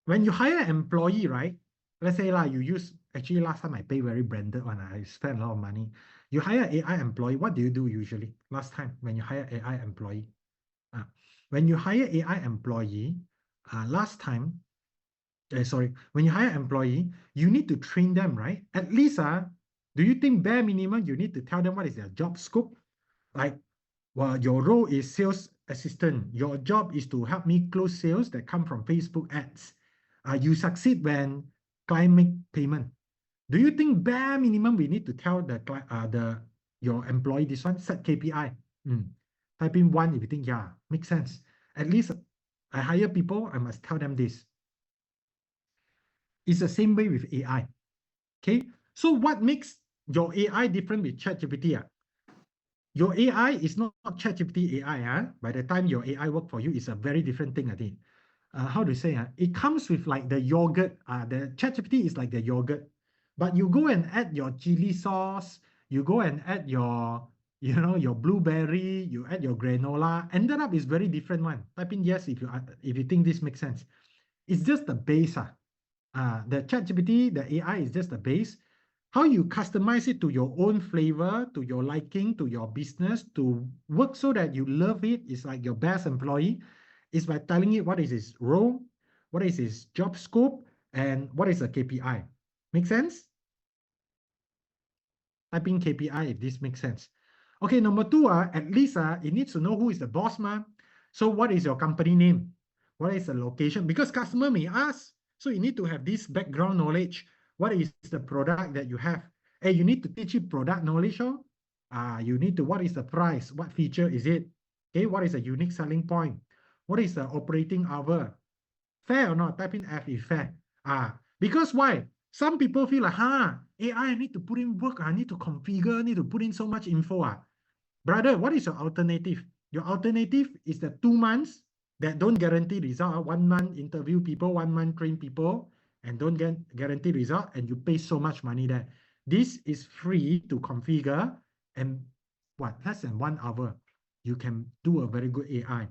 When you hire an employee, right? Let's say you use, actually last time I pay very branded one. I spent a lot of money. You hire AI employee, what do you do usually? Last time when you hire AI employee? When you hire AI employee, last time, when you hire employee, you need to train them, right? At least, do you think bare minimum you need to tell them what is their job scope? Like, well, your role is sales assistant. Your job is to help me close sales that come from Facebook ads. You succeed when client make payment. Do you think bare minimum we need to tell your employee this one? Set KPI. Type in one if you think, yeah, makes sense. At least I hire people, I must tell them this. It's the same way with AI. Okay, so what makes your AI different with ChatGPT? Your AI is not ChatGPT AI. By the time your AI work for you, it's a very different thing, I think. How to say? It comes with like the yogurt. The ChatGPT is like the yogurt. But you go and add your chili sauce, you go and add your blueberry, you add your granola, ended up is very different one. Type in yes if you think this makes sense. It's just the base. The ChatGPT, the AI is just the base. How you customize it to your own flavor, to your liking, to your business, to work so that you love it, is like your best employee, is by telling it what is his role, what is his job scope, and what is the KPI. Make sense? Type in KPI if this makes sense. Okay, number two, at least it needs to know who is the boss, ma. So what is your company name? What is the location? Because customer may ask, so you need to have this background knowledge. What is the product that you have? Hey, you need to teach it product knowledge. You need to, what is the price? What feature is it? Okay, what is the unique selling point? What is the operating hour? Fair or not? Type in F if fair. Because why? Some people feel like, AI, I need to put in work. I need to configure, I need to put in so much info. Brother, what is your alternative? Your alternative is the 2 months that don't guarantee result. 1 month interview people, 1 month train people, and don't get guarantee result, and you pay so much money there. This is free to configure, and less than 1 hour, you can do a very good AI.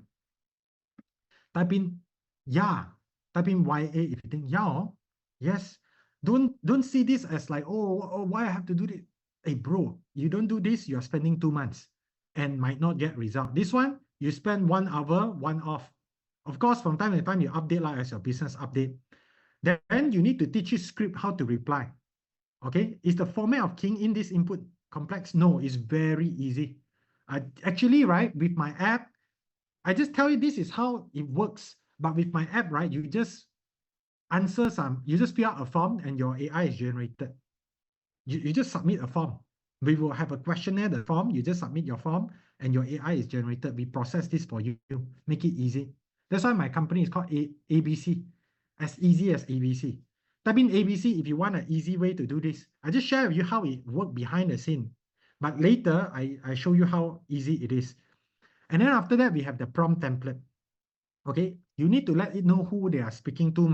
Type in yeah. Type in YA if you think yeah. Yes. Don't see this as like, oh, why I have to do this? Hey bro, you don't do this, you're spending 2 months and might not get result. This one, you spend 1 hour, 1 off. Of course, from time to time, you update like as your business update. Then you need to teach you script how to reply. Okay, is the format of keying in this input complex? No, it's very easy. Actually, right, with my app, I just tell you this is how it works. But with my app, right, you just you just fill out a form and your AI is generated. You just submit a form. We will have a questionnaire, the form, you just submit your form and your AI is generated. We process this for you, make it easy. That's why my company is called ABC, as easy as ABC. Type in ABC if you want an easy way to do this. I just share with you how it works behind the scene. But later, I show you how easy it is. And then after that, we have the prompt template. Okay, you need to let it know who they are speaking to,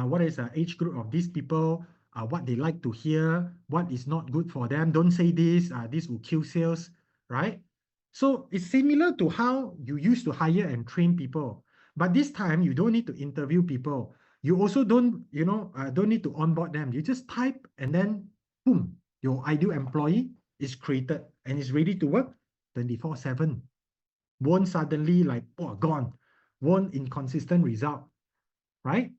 what is the age group of these people, what they like to hear, what is not good for them. Don't say this, this will kill sales, right? So it's similar to how you used to hire and train people. But this time, you don't need to interview people. You also don't, don't need to onboard them. You just type and then boom, your ideal employee is created and is ready to work 24/7. Won't suddenly like, oh, gone. Won't inconsistent result, right?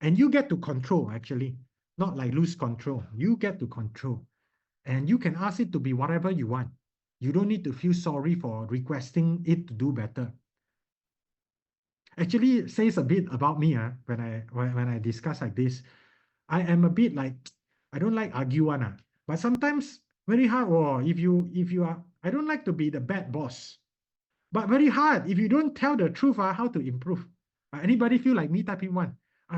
And you get to control, actually, not like lose control. You get to control. And you can ask it to be whatever you want. You don't need to feel sorry for requesting it to do better. Actually, says a bit about me when I discuss like this. I am a bit like, I don't like argue one. But sometimes very hard. Oh, if you are, I don't like to be the bad boss. But very hard. If you don't tell the truth, how to improve? Anybody feel like me typing one?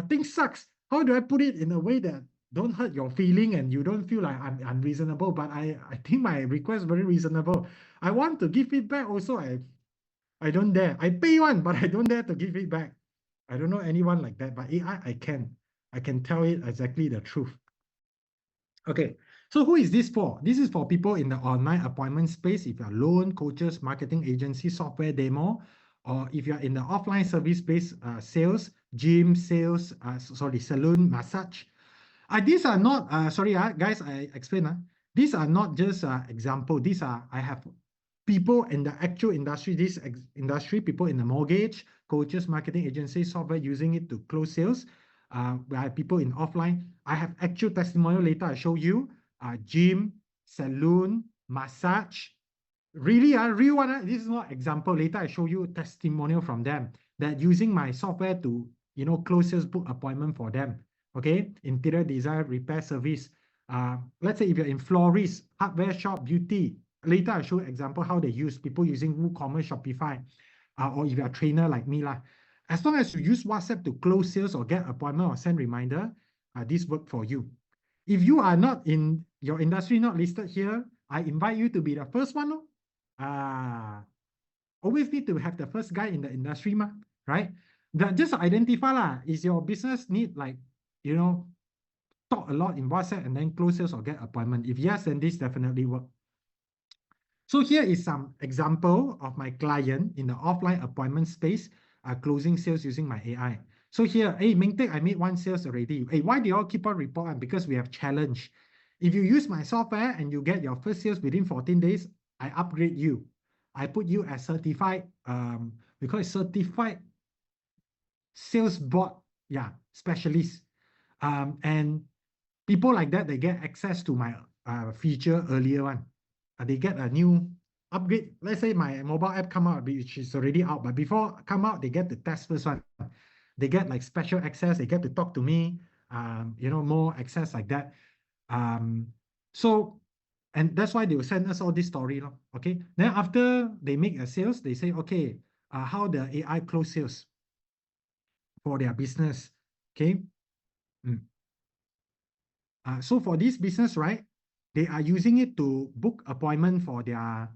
Things sucks. How do I put it in a way that don't hurt your feeling and you don't feel like I'm unreasonable? But I think my request very reasonable. I want to give feedback also. I don't dare. I pay one, but I don't dare to give it back. I don't know anyone like that, but AI, I can. I can tell it exactly the truth. Okay, so who is this for? This is for people in the online appointment space. If you're loan, coaches, marketing agency, software demo, or if you're in the offline service space, sales, gym, sales, salon, massage. These are not, sorry, guys, I explain. These are not just example. These are, I have people in the actual industry, this industry, people in the mortgage, coaches, marketing agencies, software using it to close sales. We have people in offline. I have actual testimonial later. I show you gym, saloon, massage. Really, real one. This is not example. Later, I show you testimonial from them that using my software to, close sales, book appointment for them. Okay, interior design, repair service. Let's say if you're in florist, hardware shop, beauty. Later, I show example how they use people using WooCommerce, Shopify, or if you're a trainer like me lah. As long as you use WhatsApp to close sales or get appointment or send reminder, this work for you. If you are not in your industry, not listed here, I invite you to be the first one. Always need to have the first guy in the industry, right? That just identify lah. Is your business need like, talk a lot in WhatsApp and then close sales or get appointment? If yes, then this definitely work. So here is some example of my client in the offline appointment space, closing sales using my AI. So here, hey, Mingtek, I made one sales already. Hey, why do you all keep on reporting? Because we have challenge. If you use my software and you get your first sales within 14 days, I upgrade you. I put you as certified, we call it certified sales bot, specialist. And people like that, they get access to my feature earlier one. They get a new upgrade. Let's say my mobile app come out, which is already out, but before come out, they get the test first one. They get like special access. They get to talk to me, more access like that. And that's why they will send us all this story, okay? Then after they make a sales, they say, okay, how the AI close sales for their business, okay? So for this business, right, they are using it to book appointment for their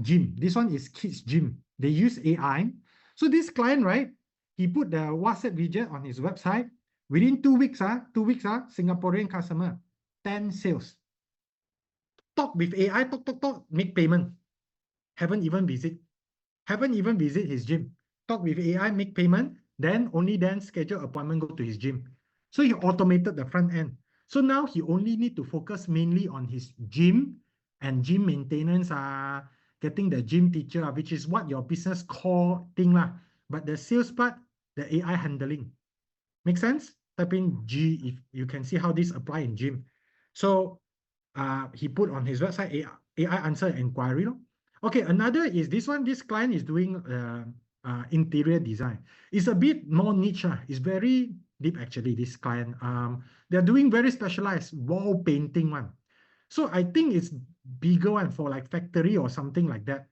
gym. This one is kids gym. They use AI. So this client, right, he put the WhatsApp widget on his website. Within 2 weeks, Singaporean customer, 10 sales. Talk with AI, talk, make payment. Haven't even visit his gym. Talk with AI, make payment, only then schedule appointment, go to his gym. So he automated the front end. So now he only need to focus mainly on his gym and gym maintenance, getting the gym teacher, which is what your business core thing lah. But the sales part, the AI handling. Make sense? Type in G if you can see how this apply in gym. So he put on his website AI answer inquiry. Okay, another is this one. This client is doing interior design. It's a bit more niche. It's very deep actually, this client. They're doing very specialized wall painting one. So I think it's bigger one for like factory or something like that.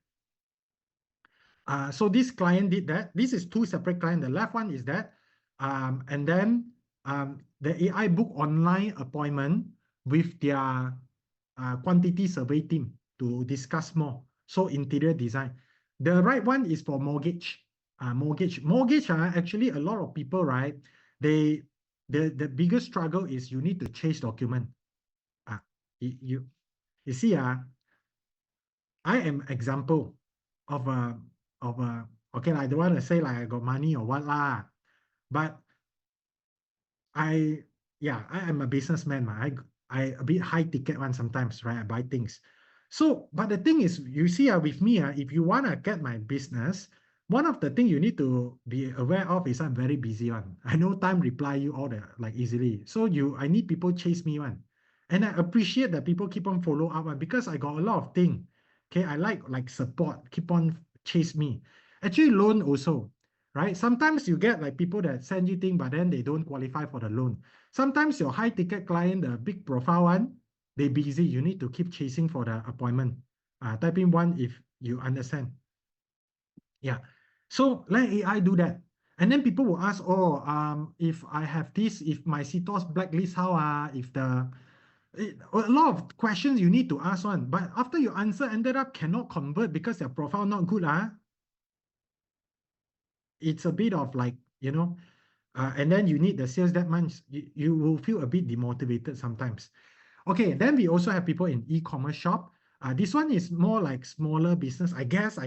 So this client did that. This is two separate clients. The left one is that. And then the AI book online appointment with their quantity survey team to discuss more. So interior design. The right one is for mortgage. Mortgage, actually a lot of people, right? The biggest struggle is you need to change document. You see, I am example of okay, I don't want to say like I got money or what lah, but I am a businessman. I a bit high ticket one sometimes, right? I buy things. So, but the thing is, you see, with me, if you want to get my business, one of the things you need to be aware of is I'm very busy one. I no time reply you all the like easily. So I need people chase me one. And I appreciate that people keep on follow up one because I got a lot of thing. Okay, I like support, keep on chase me. Actually, loan also, right? Sometimes you get like people that send you thing, but then they don't qualify for the loan. Sometimes your high ticket client, the big profile one, they busy. You need to keep chasing for the appointment. Type in one if you understand. Yeah. So let AI do that. And then people will ask, oh, if I have this, if my CTOS blacklist, how if a lot of questions you need to ask one. But after you answer, ended up cannot convert because their profile not good. It's a bit of like, and then you need the sales that month, you will feel a bit demotivated sometimes. Okay, then we also have people in e-commerce shop. This one is more like smaller business, I guess,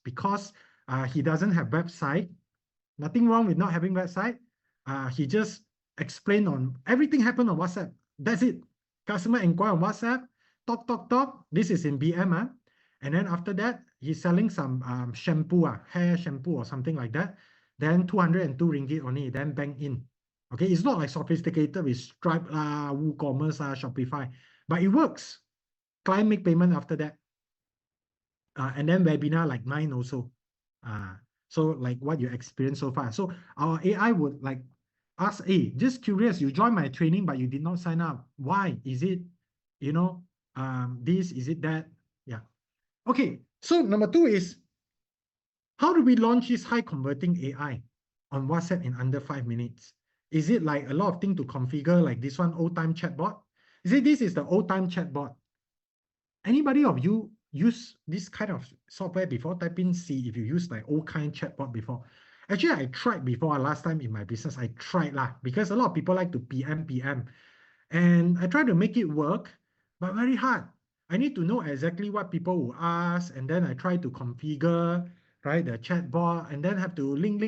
because he doesn't have website. Nothing wrong with not having website. He just explained on everything happened on WhatsApp. That's it. Customer inquire on WhatsApp, talk. This is in BM, and then after that, he's selling some shampoo, hair shampoo or something like that. Then 202 ringgit only, then bank in. Okay, it's not like sophisticated with Stripe, WooCommerce, Shopify, but it works. Client make payment after that. And then webinar like mine also. So like what you experienced so far. So our AI would like ask, hey, just curious, you joined my training, but you did not sign up. Why? Is it, this, is it that? Yeah. Okay. So number 2 is, how do we launch this high converting AI on WhatsApp in under 5 minutes? Is it like a lot of things to configure, like this one, old time chatbot? Is it this is the old time chatbot? Anybody of you use this kind of software before? Type in C if you use like old kind chatbot before. Actually, I tried before last time in my business. I tried lah because a lot of people like to PM, and I try to make it work, but very hard. I need to know exactly what people will ask, and then I try to configure, right, the chatbot, and then have to link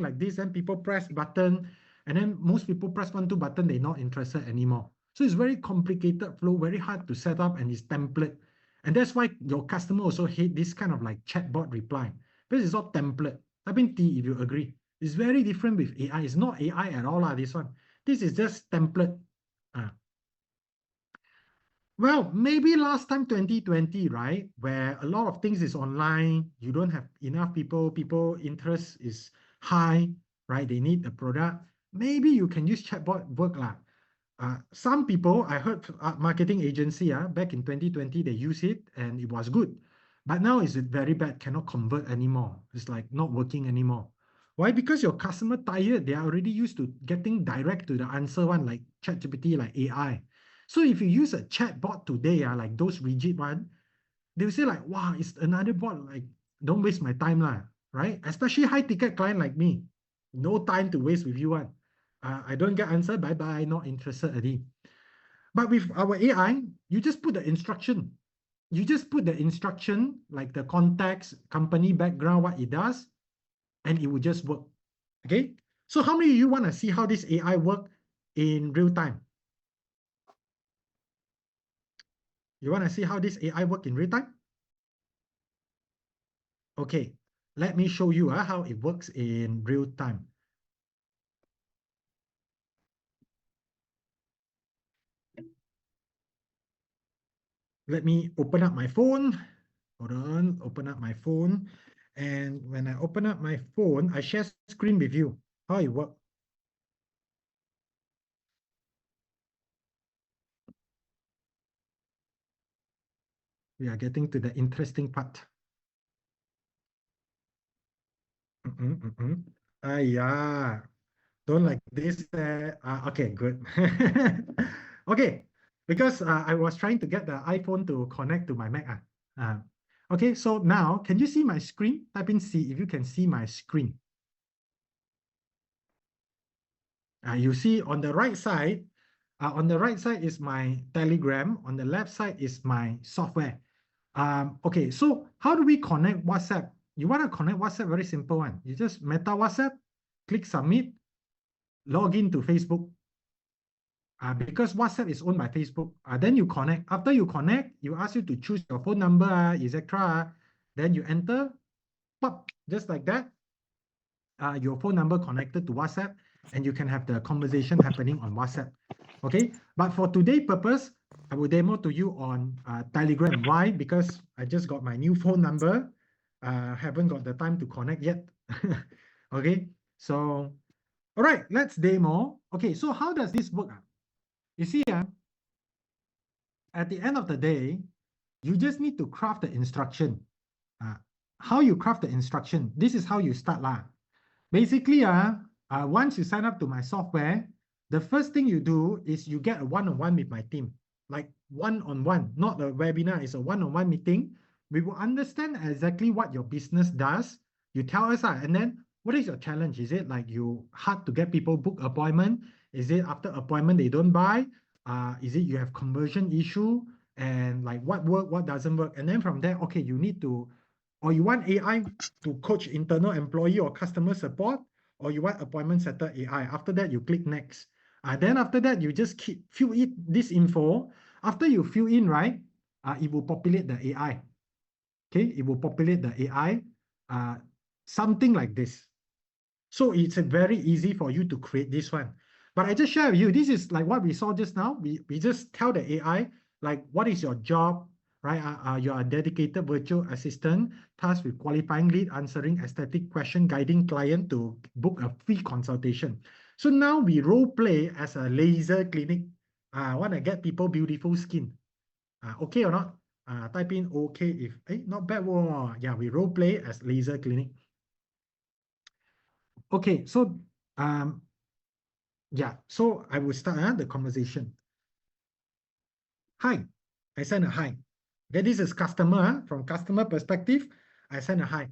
like this, and people press button, and then most people press 1, 2 button, they're not interested anymore. So it's very complicated flow, very hard to set up, and it's template. And that's why your customer also hate this kind of like chatbot reply, because it's all template. Type in T if you agree. It's very different with AI. It's not AI at all, this one. This is just template. Well, maybe last time 2020, right? Where a lot of things is online, you don't have enough people interest is high, right? They need the product. Maybe you can use chatbot work lah. Some people, I heard marketing agency back in 2020, they use it and it was good. But now it's very bad, cannot convert anymore. It's like not working anymore. Why? Because your customer tired. They are already used to getting direct to the answer one, like ChatGPT, like AI. So if you use a chatbot today, like those rigid one, they will say like, wow, it's another bot. Like, don't waste my time lah, right? Especially high ticket client like me. No time to waste with you one. I don't get answer, bye-bye, not interested already. But with our AI, you just put the instruction. You just put the instruction, like the context, company background, what it does, and it will just work. Okay? So how many of you want to see how this AI work in real time? You want to see how this AI work in real time? Okay, let me show you how it works in real time. Let me open up my phone. Hold on, open up my phone. And when I open up my phone, I share screen with you. How it works. We are getting to the interesting part. Yeah, don't like this. Okay, good. Okay, because I was trying to get the iPhone to connect to my Mac. Okay, so now can you see my screen? Type in C if you can see my screen. You see on the right side, is my Telegram. On the left side is my software. Okay, so how do we connect WhatsApp? You want to connect WhatsApp, very simple one. You just Meta WhatsApp, click submit, log in to Facebook. because WhatsApp is owned by Facebook. Then you connect. After you connect, you ask you to choose your phone number, etc. Then you enter, pop, just like that. Your phone number connected to WhatsApp, and you can have the conversation happening on WhatsApp. Okay, but for today's purpose, I will demo to you on Telegram. Why? Because I just got my new phone number. Haven't got the time to connect yet. Okay, so all right, let's demo. Okay, so how does this work? You see, at the end of the day, you just need to craft the instruction. How you craft the instruction, this is how you start lah. Basically, once you sign up to my software, the first thing you do is you get a one-on-one with my team, like one-on-one, not a webinar, it's a one-on-one meeting. We will understand exactly what your business does. You tell us, and then what is your challenge? Is it like you hard to get people book appointment? Is it after appointment they don't buy? Is it you have conversion issue? And like what work, what doesn't work? And then from there, okay, you need to, or you want AI to coach internal employee or customer support, or you want appointment setter AI. After that, you click next. Then after that, you just fill in this info. After you fill in, right, it will populate the AI. Okay, it will populate the AI, something like this. So it's very easy for you to create this one. But I just share with you, this is like what we saw just now. We just tell the AI, like, what is your job, right? You are a dedicated virtual assistant tasked with qualifying lead, answering aesthetic question, guiding client to book a free consultation. So now we role play as a laser clinic. I want to get people beautiful skin. Okay or not? Type in okay if, not bad. Whoa. Yeah, we role play as laser clinic. Okay, so yeah, so I will start the conversation. Hi, I send a hi. Okay, this is customer. From customer perspective, I send a hi.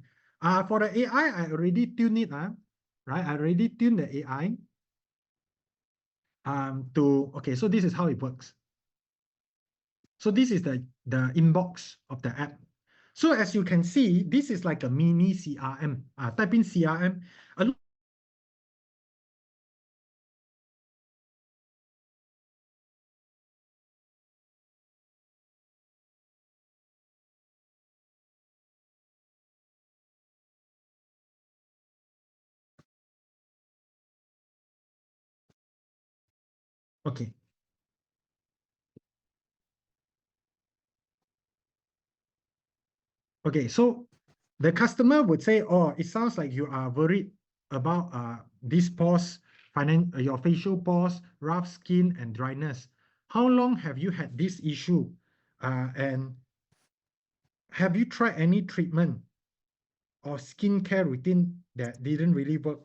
For the AI, I already tuned it, right? I already tuned the AI okay, so this is how it works. So this is the inbox of the app. So as you can see, this is like a mini CRM. Type in CRM. Okay. Okay, so the customer would say, oh, it sounds like you are worried about this pores, your facial pores, rough skin, and dryness. How long have you had this issue? And have you tried any treatment or skincare routine that didn't really work?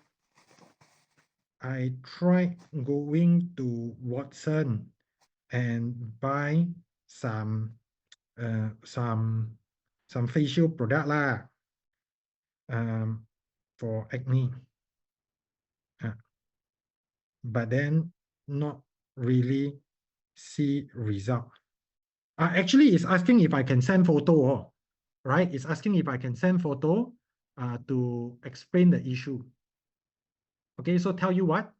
I tried going to Watson and buy some facial product lah, for acne. But then not really see result. Actually, it's asking if I can send photo, right? It's asking if I can send photo to explain the issue. Okay, so tell you what,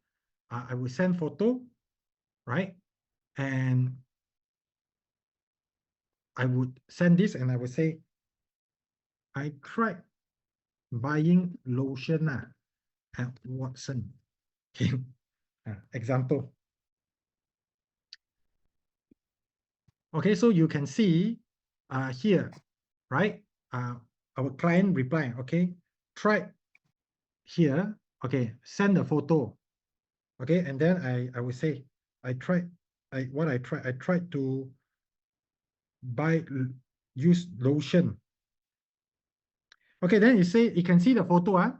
I will send photo, right? And I would send this and I would say, I tried buying lotion at Watson. Okay, example. Okay, so you can see here, right? Our client reply, okay, try here, okay, send a photo, okay, and then I will say, I tried to use lotion. Okay, then you can see the photo.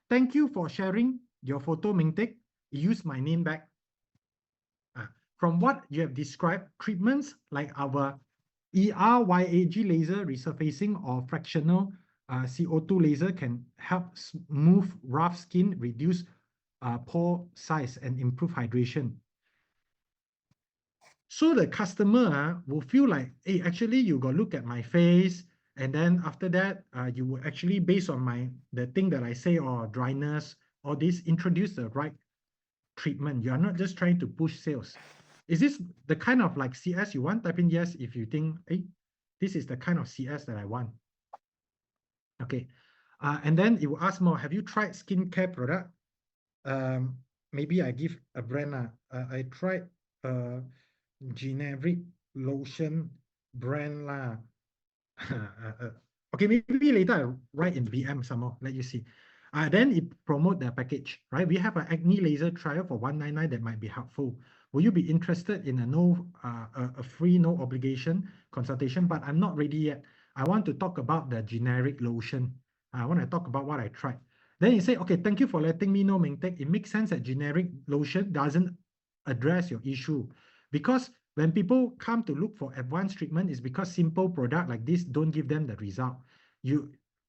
Thank you for sharing your photo, Mingtek. Use my name back. From what you have described, treatments like our ERYAG laser resurfacing or fractional CO2 laser can help smooth rough skin, reduce pore size, and improve hydration. So the customer will feel like, hey, actually you got look at my face, and then after that, you will actually, based on the thing that I say, or dryness, or this, introduce the right treatment. You are not just trying to push sales. Is this the kind of like CS you want? Type in yes if you think, hey, this is the kind of CS that I want. Okay. And then it will ask more, have you tried skincare product? Maybe I give a brand. I tried generic lotion brand lah. Okay, maybe later I write in VM some more. Let you see. Then it promote the package, right? We have an acne laser trial for 199 that might be helpful. Will you be interested in a free no obligation consultation? But I'm not ready yet. I want to talk about the generic lotion. I want to talk about what I tried. Then you say, okay, thank you for letting me know, Mingtek. It makes sense that generic lotion doesn't address your issue because when people come to look for advanced treatment, it's because simple product like this don't give them the result.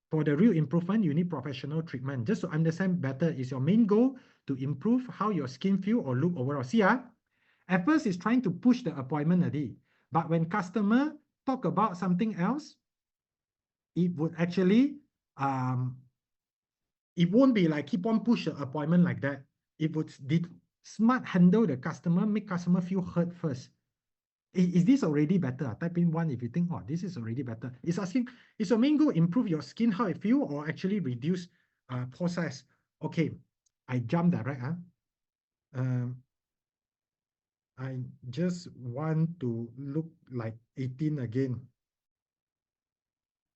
For the real improvement, you need professional treatment. Just to understand better, is your main goal to improve how your skin feel or look overall? See, at first it's trying to push the appointment already, but when customer talk about something else, it would actually it won't be like keep on push the appointment like that. It would smart handle the customer, make customer feel heard first. Is this already better? Type in 1 if you think, oh, this is already better. It's asking, is your main goal improve your skin, how it feel, or actually reduce pore size? Okay, I jump direct. I just want to look like 18 again,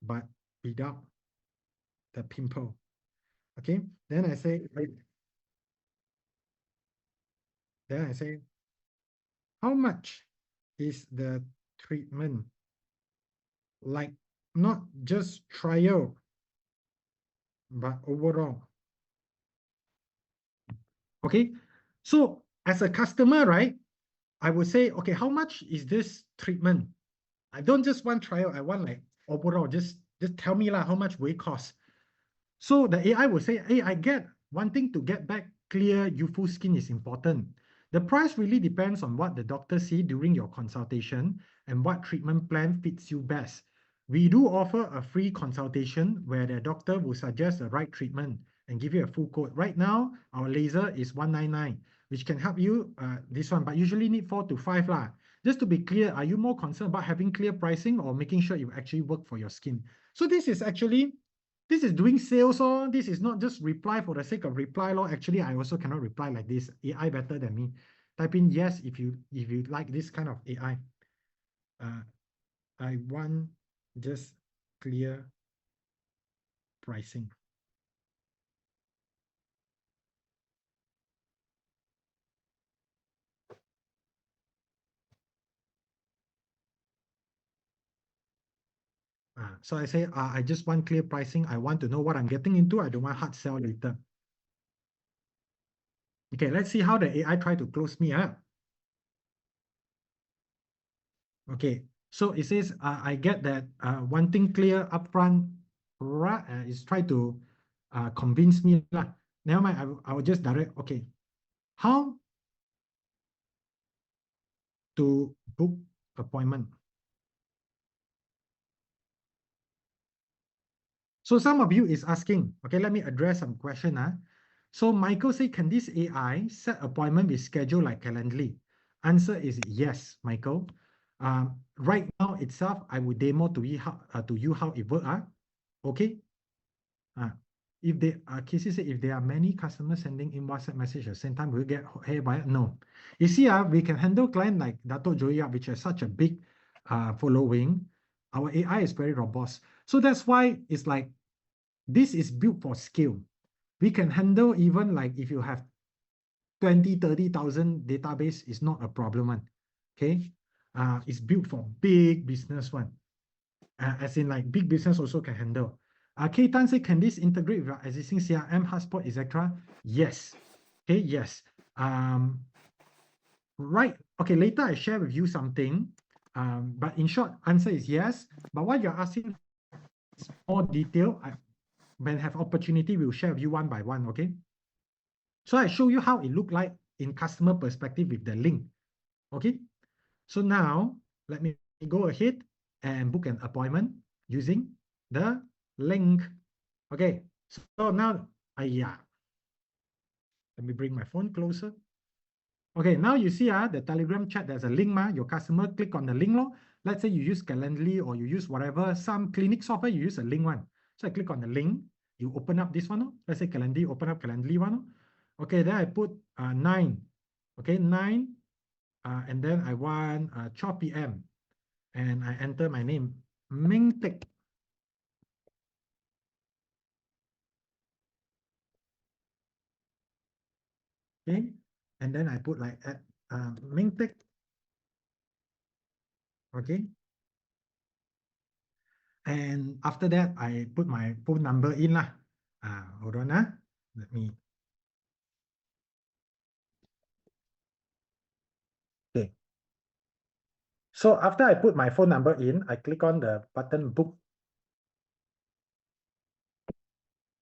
but without the pimple. Okay, then I say, how much is the treatment? Like not just trial, but overall. Okay, so as a customer, right, I would say, okay, how much is this treatment? I don't just want trial, I want like overall, just tell me lah, how much will it cost? So the AI will say, hey, I get wanting to get back clear, youthful skin is important. The price really depends on what the doctor see during your consultation and what treatment plan fits you best. We do offer a free consultation where the doctor will suggest the right treatment and give you a full quote. Right now, our laser is 199, which can help you this one, but usually need 4 to 5 lah. Just to be clear, are you more concerned about having clear pricing or making sure it actually work for your skin? So this is doing sales, or this is not just reply for the sake of reply, lor. Actually, I also cannot reply like this. AI better than me. Type in yes if you like this kind of AI. I want just clear pricing. So I say, I just want clear pricing. I want to know what I'm getting into. I don't want hard sell later. Okay, let's see how the AI try to close me up. Okay, so it says, I get that wanting clear upfront is try to convince me lah. Never mind, I will just direct, okay, how to book appointment. So some of you is asking, okay, let me address some question. So Michael say, can this AI set appointment with schedule like Calendly? Answer is yes, Michael. Right now itself, I will demo to you how it works. Okay. If they Casey said, if there are many customers sending in WhatsApp message at the same time, will you get hair by? No. You see, we can handle client like Dato Joya, which has such a big following. Our AI is very robust. So that's why it's like, this is built for scale. We can handle even like if you have 20, 30,000 database, is not a problem one. Okay. It's built for big business one. As in like big business also can handle. K Tan say, can this integrate with your existing CRM, hotspot, etc.? Yes. Okay, yes. Right. Okay, later I share with you something. But in short, answer is yes. But what you're asking is more detail. When I have opportunity, we'll share with you one by one, okay? So I show you how it look like in customer perspective with the link, okay? So now, let me go ahead and book an appointment using the link. Okay, so now, let me bring my phone closer. Okay, now you see the Telegram chat, there's a link, your customer click on the link. Let's say you use Calendly or you use whatever, some clinic software, you use a link one. So I click on the link, you open up this one. Let's say Calendly, open up Calendly one. Okay, then I put 9. Okay, 9. And then I want 12 p.m. And I enter my name, Ming Tek. Okay, and then I put like Ming Tek. Okay, and after that I put my phone number in lah. Hold on, let me. Okay, so after I put my phone number in, I click on the button book.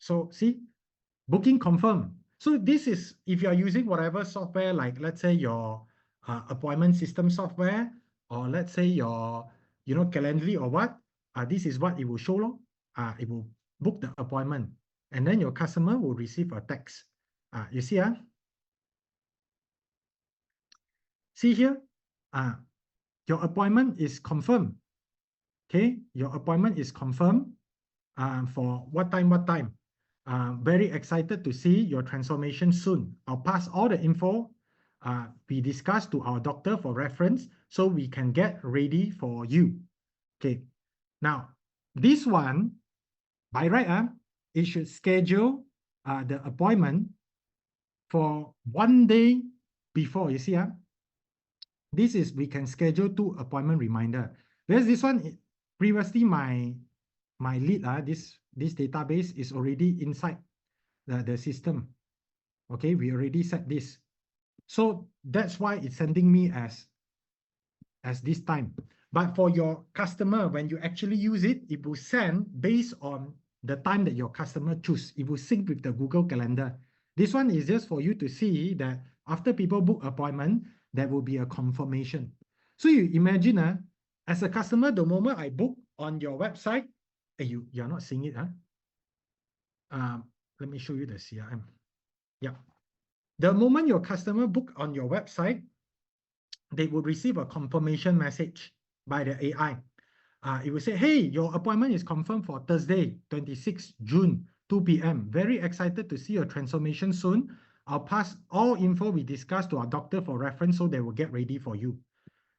So see, booking confirmed. So this is if you are using whatever software, like let's say your appointment system software, or let's say your Calendly or what, this is what it will show. It will book the appointment, and then your customer will receive a text. You see, see here, your appointment is confirmed. Okay, your appointment is confirmed for what time, what time. Very excited to see your transformation soon. I'll pass all the info we discussed to our doctor for reference so we can get ready for you. Okay, now this one, by right, it should schedule the appointment for 1 day before. You see, this is we can schedule 2 appointment reminder. Whereas this one, previously my lead, this database is already inside the system. Okay, we already set this. So that's why it's sending me as this time. But for your customer, when you actually use it, it will send based on the time that your customer choose. It will sync with the Google Calendar. This one is just for you to see that after people book appointment, there will be a confirmation. So you imagine, as a customer, the moment I book on your website, you're not seeing it, let me show you the CRM. Yeah. The moment your customer book on your website, they will receive a confirmation message by the AI. It will say, hey, your appointment is confirmed for Thursday, 26 June, 2 p.m. Very excited to see your transformation soon. I'll pass all info we discussed to our doctor for reference so they will get ready for you.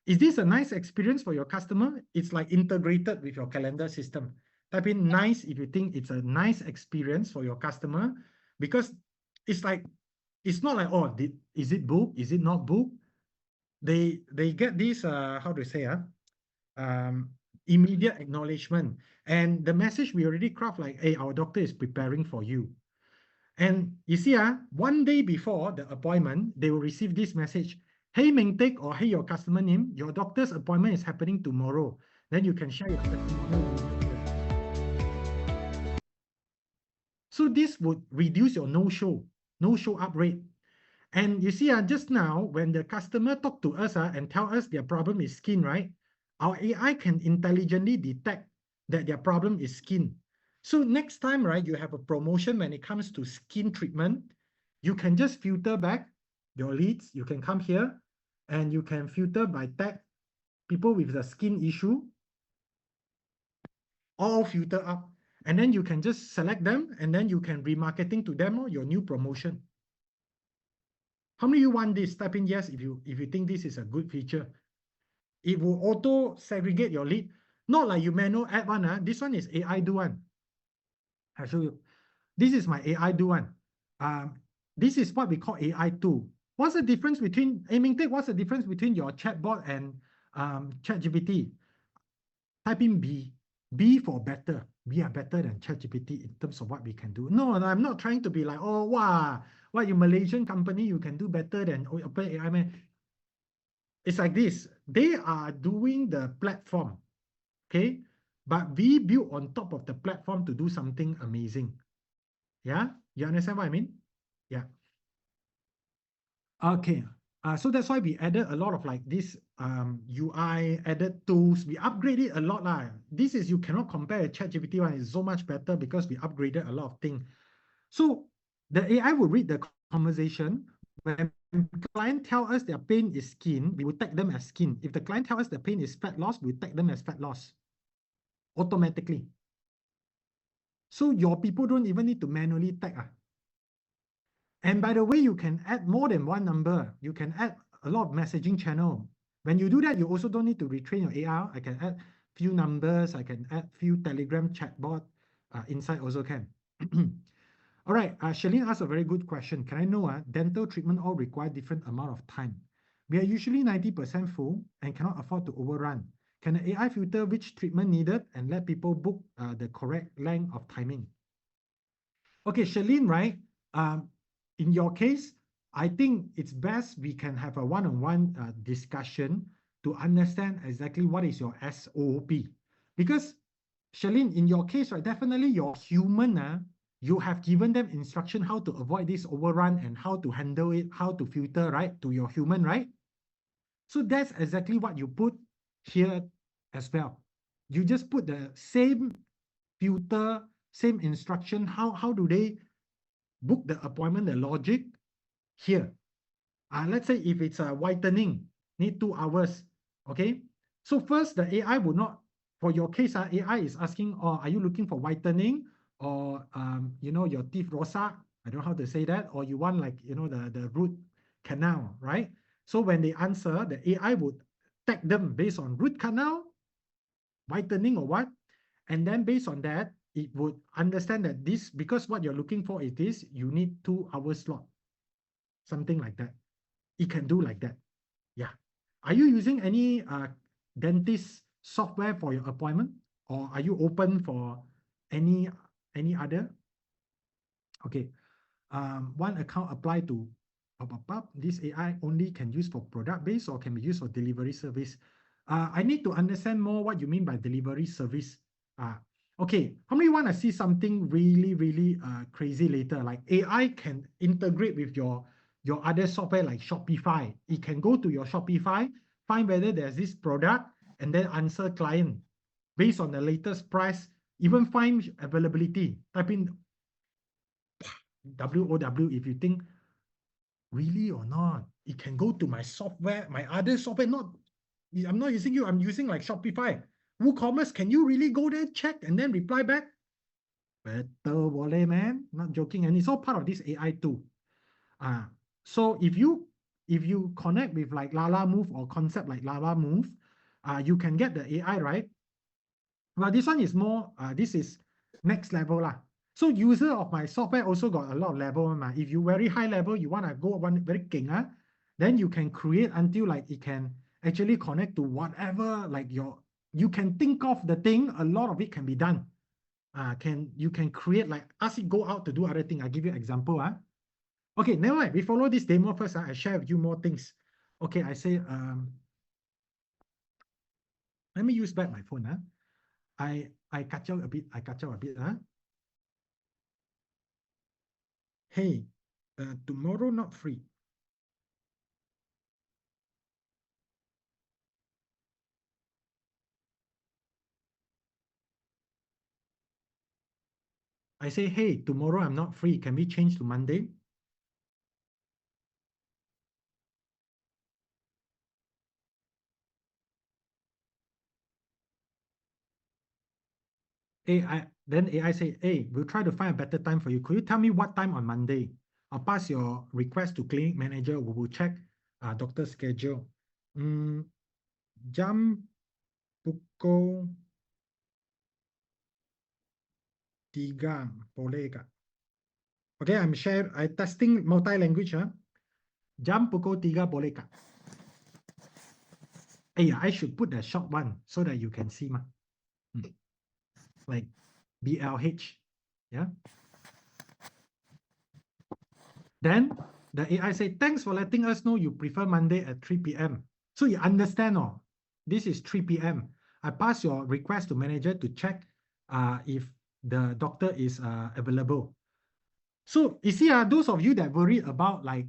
Is this a nice experience for your customer? It's like integrated with your calendar system. Type in nice if you think it's a nice experience for your customer, because it's like, it's not like, oh, is it booked? Is it not booked? They get this, how to say, immediate acknowledgement. And the message we already craft like, hey, our doctor is preparing for you. And you see, 1 day before the appointment, they will receive this message. Hey, Meng Tek, or hey, your customer name, your doctor's appointment is happening tomorrow. Then you can share your testimonial. So this would reduce your no-show up rate. And you see, just now, when the customer talk to us and tell us their problem is skin, right? Our AI can intelligently detect that their problem is skin. So next time, right, you have a promotion when it comes to skin treatment, you can just filter back your leads. You can come here and you can filter by tag people with the skin issue, all filter up. And then you can just select them and then you can remarketing to them your new promotion. How many of you want this? Type in yes if you think this is a good feature. It will auto segregate your lead. Not like you manual add one. This one is AI do one. I'll show you. This is my AI do one. This is what we call AI tool. What's the difference between what's the difference between your chatbot and ChatGPT? Type in B. B for better. We are better than ChatGPT in terms of what we can do. No, I'm not trying to be like, oh, wow, what, you Malaysian company, you can do better than OpenAI. It's like this. They are doing the platform, okay? But we build on top of the platform to do something amazing. Yeah? You understand what I mean? Yeah. Okay. So that's why we added a lot of like this UI, added tools. We upgraded a lot. This is, you cannot compare a ChatGPT one. It's so much better because we upgraded a lot of things. So the AI will read the conversation. When client tell us their pain is skin, we will tag them as skin. If the client tell us the pain is fat loss, we tag them as fat loss automatically. So your people don't even need to manually tag. And by the way, you can add more than one number. You can add a lot of messaging channel. When you do that, you also don't need to retrain your AI. I can add few numbers. I can add few Telegram chatbot inside also can. All right, Shalene asked a very good question. Can I know dental treatment all require different amount of time? We are usually 90% full and cannot afford to overrun. Can the AI filter which treatment needed and let people book the correct length of timing? Okay, Shalene, right? In your case, I think it's best we can have a one-on-one discussion to understand exactly what is your SOP. Because Shalene, in your case, right, definitely your human, you have given them instruction how to avoid this overrun and how to handle it, how to filter, right, to your human, right? So that's exactly what you put here as well. You just put the same filter, same instruction. How do they book the appointment, the logic here? Let's say if it's a whitening, need 2 hours, okay? So first, the AI would not, for your case, AI is asking, oh, are you looking for whitening or, your teeth rosa? I don't know how to say that. Or you want like, the root canal, right? So when they answer, the AI would tag them based on root canal, whitening or what. And then based on that, it would understand that this, because what you're looking for is this, you need 2 hours slot, something like that. It can do like that. Yeah. Are you using any dentist software for your appointment, or are you open for any other? Okay. One account apply to this AI only can use for product based or can be used for delivery service. I need to understand more what you mean by delivery service. Okay, how many want to see something really, really crazy later? Like AI can integrate with your other software like Shopify. It can go to your Shopify, find whether there's this product, and then answer client based on the latest price, even find availability. Type in WOW if you think really or not. It can go to my software, my other software. I'm not using you, I'm using like Shopify. WooCommerce, can you really go there, check, and then reply back? Better, wallet, man. Not joking. And it's all part of this AI too. So if you connect with like Lala Move or concept like Lala Move, you can get the AI, right? Well, this one is more, this is next level lah. So user of my software also got a lot of level. If you very high level, you want to go one very king, then you can create until like it can actually connect to whatever like you can think of the thing, a lot of it can be done. You can create like ask it go out to do other thing. I'll give you an example. Okay, never mind. We follow this demo first. I share with you more things. Okay, I say let me use back my phone. I catch up a bit. Hey, tomorrow not free. I say, hey, tomorrow I'm not free. Can we change to Monday? Then AI say, hey, we'll try to find a better time for you. Could you tell me what time on Monday? I'll pass your request to clinic manager. We will check doctor schedule. Jam pukul 3 boleh kah? Okay, I'm testing multi-language. Jam pukul 3 boleh kah? Hey, I should put the short one so that you can see. Like BLH. Yeah. Then the AI say, thanks for letting us know you prefer Monday at 3 p.m. So you understand, this is 3 p.m. I pass your request to manager to check if the doctor is available. So you see, those of you that worry about like,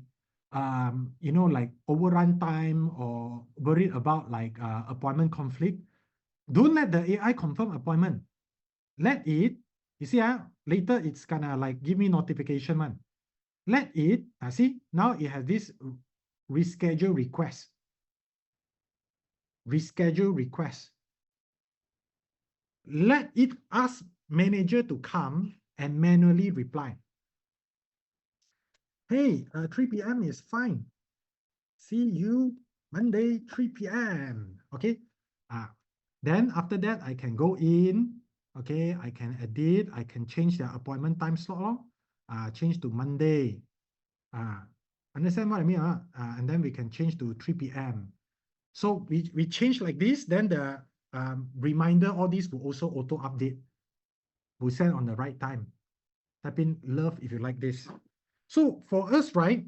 like overrun time or worried about like appointment conflict, don't let the AI confirm appointment. Let it, you see, later it's gonna like give me notification, man. Let it, see, now it has this reschedule request. Reschedule request. Let it ask manager to come and manually reply. Hey, 3 p.m. is fine. See you Monday, 3 p.m. Okay. Then after that, I can go in. Okay, I can edit. I can change the appointment time slot. Change to Monday. Understand what I mean? And then we can change to 3 p.m. So we change like this. Then the reminder, all these will also auto update. Will send on the right time. Type in love if you like this. So for us, right?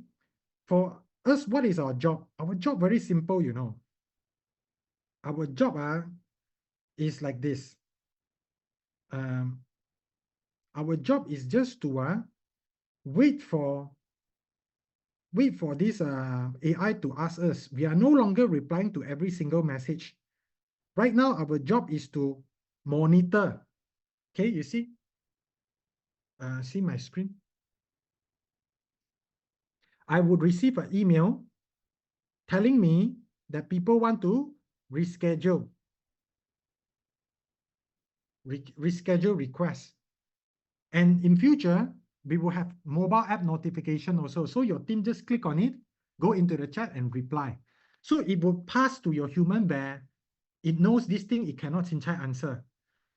For us, what is our job? Our job very simple, you know. Our job is like this. Our job is just to wait for this AI to ask us. We are no longer replying to every single message. Right now, our job is to monitor. Okay, you see? See my screen? I would receive an email telling me that people want to reschedule. Reschedule requests. And in future, we will have mobile app notification also. So your team just click on it, go into the chat and reply. So it will pass to your human where it knows this thing, it cannot answer.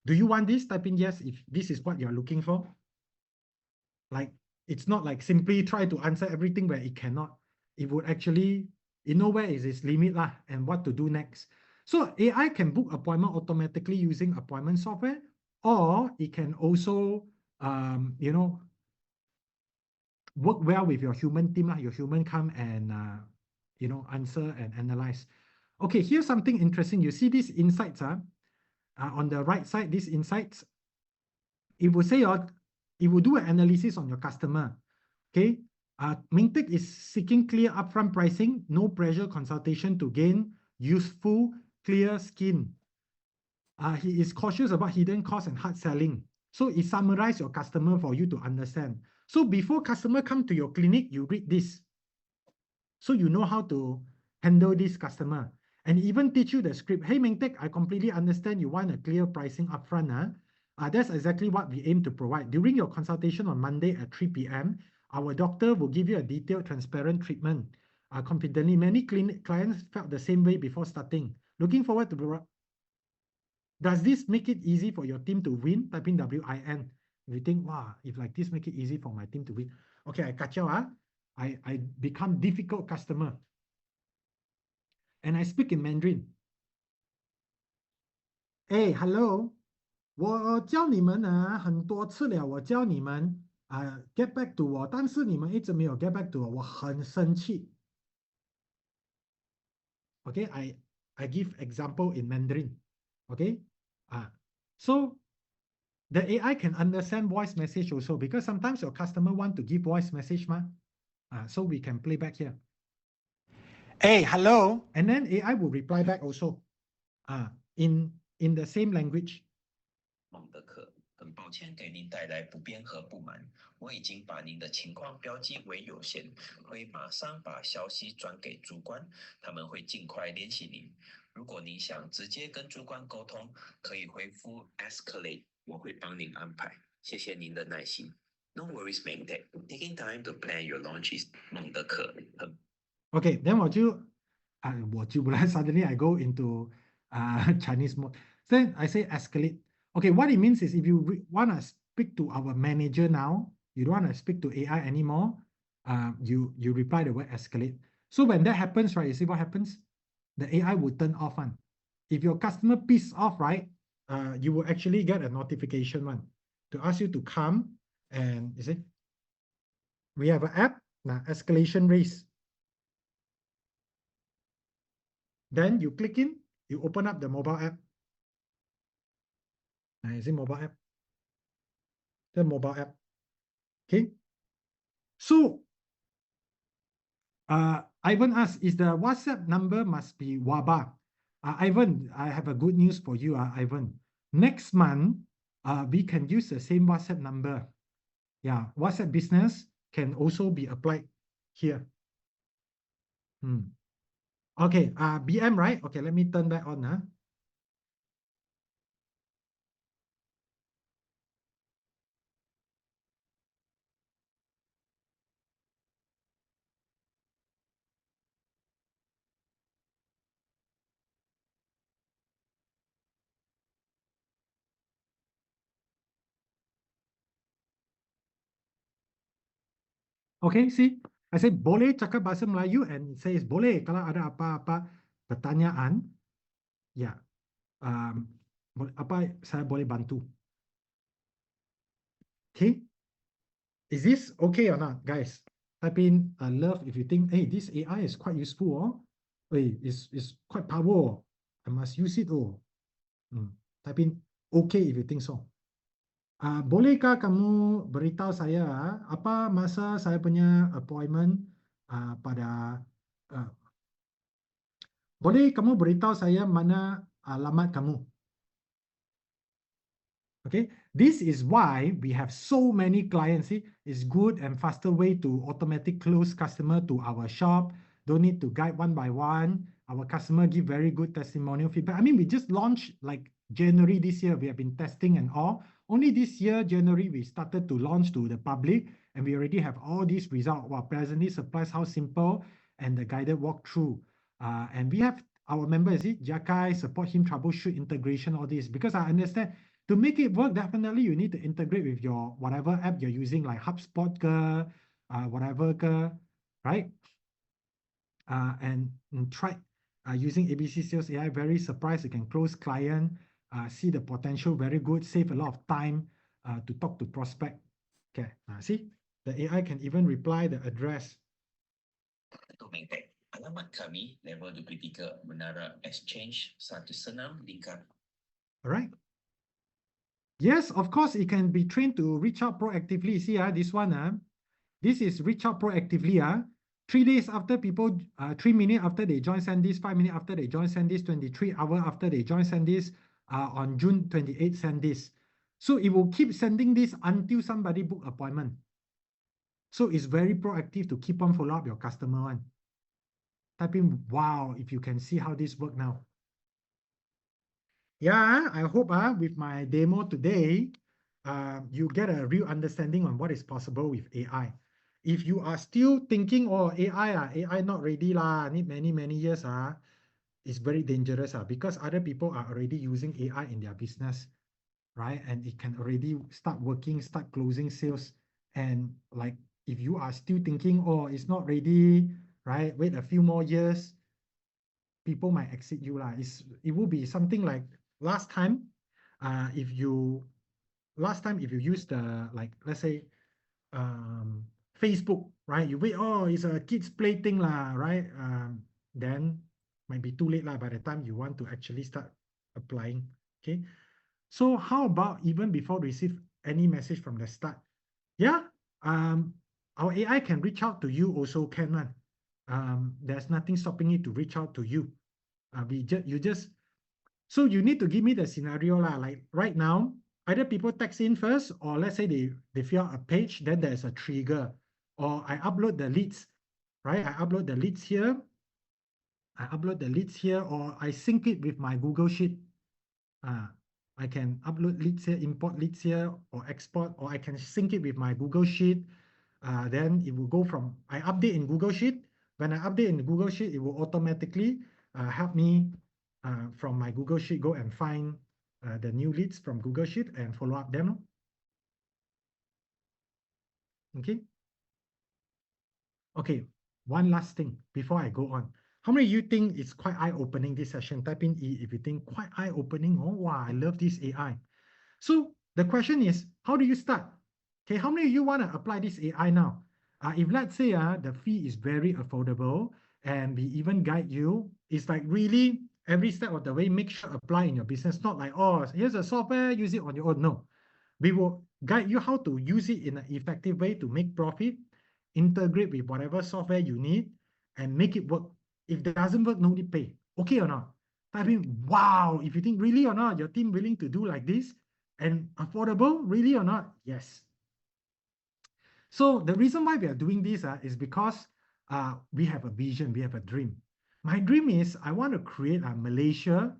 Do you want this? Type in yes if this is what you're looking for. Like, it's not like simply try to answer everything where it cannot. It would actually, know where is its limit and what to do next. So AI can book appointment automatically using appointment software, or it can also, work well with your human team. Your human come and, answer and analyze. Okay, here's something interesting. You see these insights on the right side, these insights, it will say, it will do an analysis on your customer. Okay, Mingtek is seeking clear upfront pricing, no pressure consultation to gain useful, clear skin. He is cautious about hidden costs and hard selling. So it summarizes your customer for you to understand. So before customer come to your clinic, you read this. So you know how to handle this customer. And even teach you the script. Hey, Mingtek, I completely understand you want a clear pricing upfront. That's exactly what we aim to provide. During your consultation on Monday at 3 p.m., our doctor will give you a detailed, transparent treatment. Confidently, many clients felt the same way before starting. Looking forward to. Does this make it easy for your team to win? Type in WIN. You think, wow, if like this make it easy for my team to win. Okay, I kacau. I become difficult customer. And I speak in Mandarin. Hey, hello. 我教你们很多次了，我教你们get back to 我，但是你们一直没有 get back to 我，我很生气。Okay, I give example in Mandarin. Okay, so the AI can understand voice message also because sometimes your customer want to give voice message so we can play back here. Hey, hello, and then AI will reply back also in the same language. 孟德克，很抱歉给您带来不便和不满，我已经把您的情况标记为有限，会马上把消息转给主管，他们会尽快联系您。如果您想直接跟主管沟通，可以回复 escalate， 我会帮您安排。谢谢您的耐心。No worries, Mingtek. Taking time to plan your launch is 孟德克。Okay, then 我就不来 suddenly I go into Chinese mode. Then I say escalate. Okay, what it means is if you want to speak to our manager now, you don't want to speak to AI anymore, you reply the word escalate. So when that happens, right, you see what happens? The AI will turn off one. If your customer pissed off, right, you will actually get a notification to ask you to come and you see, we have an app, escalation raise. Then you click in, you open up the mobile app. Is it mobile app? The mobile app. Okay. So Ivan asks, is the WhatsApp number must be WABA? Ivan, I have a good news for you, Ivan. Next month, we can use the same WhatsApp number. Yeah, WhatsApp business can also be applied here. Okay, BM, right? Okay, let me turn that on. Okay, see, I say boleh cakap bahasa Melayu and it says boleh kalau ada apa-apa pertanyaan, ya, apa saya boleh bantu. Okay, is this okay or not, guys? Type in love if you think, hey, this AI is quite useful, oh. Hey, it's quite powerful. I must use it, oh. Type in okay if you think so. Bolehkah kamu beritahu saya apa masa saya punya appointment pada boleh kamu beritahu saya mana alamat kamu? Okay, this is why we have so many clients. See, it's good and faster way to automatic close customer to our shop. Don't need to guide one by one. Our customer give very good testimonial feedback. I mean, we just launched like January this year. We have been testing and all. Only this year, January, we started to launch to the public, and we already have all these results. Wow, pleasantly surprised how simple and the guided walkthrough. And we have our members, see, Jakai, support him, troubleshoot, integration, all this, because I understand to make it work, definitely you need to integrate with your whatever app you're using, like HubSpot, whatever, right? And try using ABC Sales AI. Very surprised you can close client, see the potential, very good, save a lot of time to talk to prospect. Okay, see, the AI can even reply the address. Alamat kami level 23 Menara Exchange 16 Lingkar. All right. Yes, of course, it can be trained to reach out proactively. See, this one, this is reach out proactively. 3 days after people, 3 minutes after they join SanDisk, 5 minutes after they join SanDisk, 23 hours after they join SanDisk, on June 28th, SanDisk. So it will keep sending this until somebody book appointment. So it's very proactive to keep on follow up your customer one. Type in, wow, if you can see how this work now. Yeah, I hope with my demo today, you get a real understanding on what is possible with AI. If you are still thinking, oh, AI not ready lah, need many years, it's very dangerous because other people are already using AI in their business, right? And it can already start working, start closing sales. And like, if you are still thinking, oh, it's not ready, right? Wait a few more years, people might exit you lah. It will be something like last time, if you use the, like, let's say, Facebook, right? You wait, oh, it's a kids play thing lah, right? Then might be too late lah by the time you want to actually start applying. Okay. So how about even before receive any message from the start? Yeah, our AI can reach out to you also, can one. There's nothing stopping it to reach out to you. So you need to give me the scenario lah. Like right now, either people text in first, or let's say they fill out a page, then there's a trigger, or I upload the leads, right? I upload the leads here. Or I sync it with my Google Sheet. I can upload leads here, import leads here, or export, or I can sync it with my Google Sheet. Then it will go from, I update in Google Sheet. When I update in Google Sheet, it will automatically help me from my Google Sheet go and find the new leads from Google Sheet and follow up them. Okay. Okay, one last thing before I go on. How many of you think it's quite eye-opening, this session? Type in E if you think quite eye-opening. Oh, wow, I love this AI. So the question is, how do you start? Okay, how many of you want to apply this AI now? If let's say the fee is very affordable and we even guide you, it's like really every step of the way, make sure apply in your business. Not like, oh, here's a software, use it on your own. No, we will guide you how to use it in an effective way to make profit, integrate with whatever software you need, and make it work. If it doesn't work, no need pay. Okay or not? Type in, wow, if you think really or not, your team willing to do like this and affordable, really or not? Yes. So the reason why we are doing this is because we have a vision, we have a dream. My dream is I want to create a Malaysia.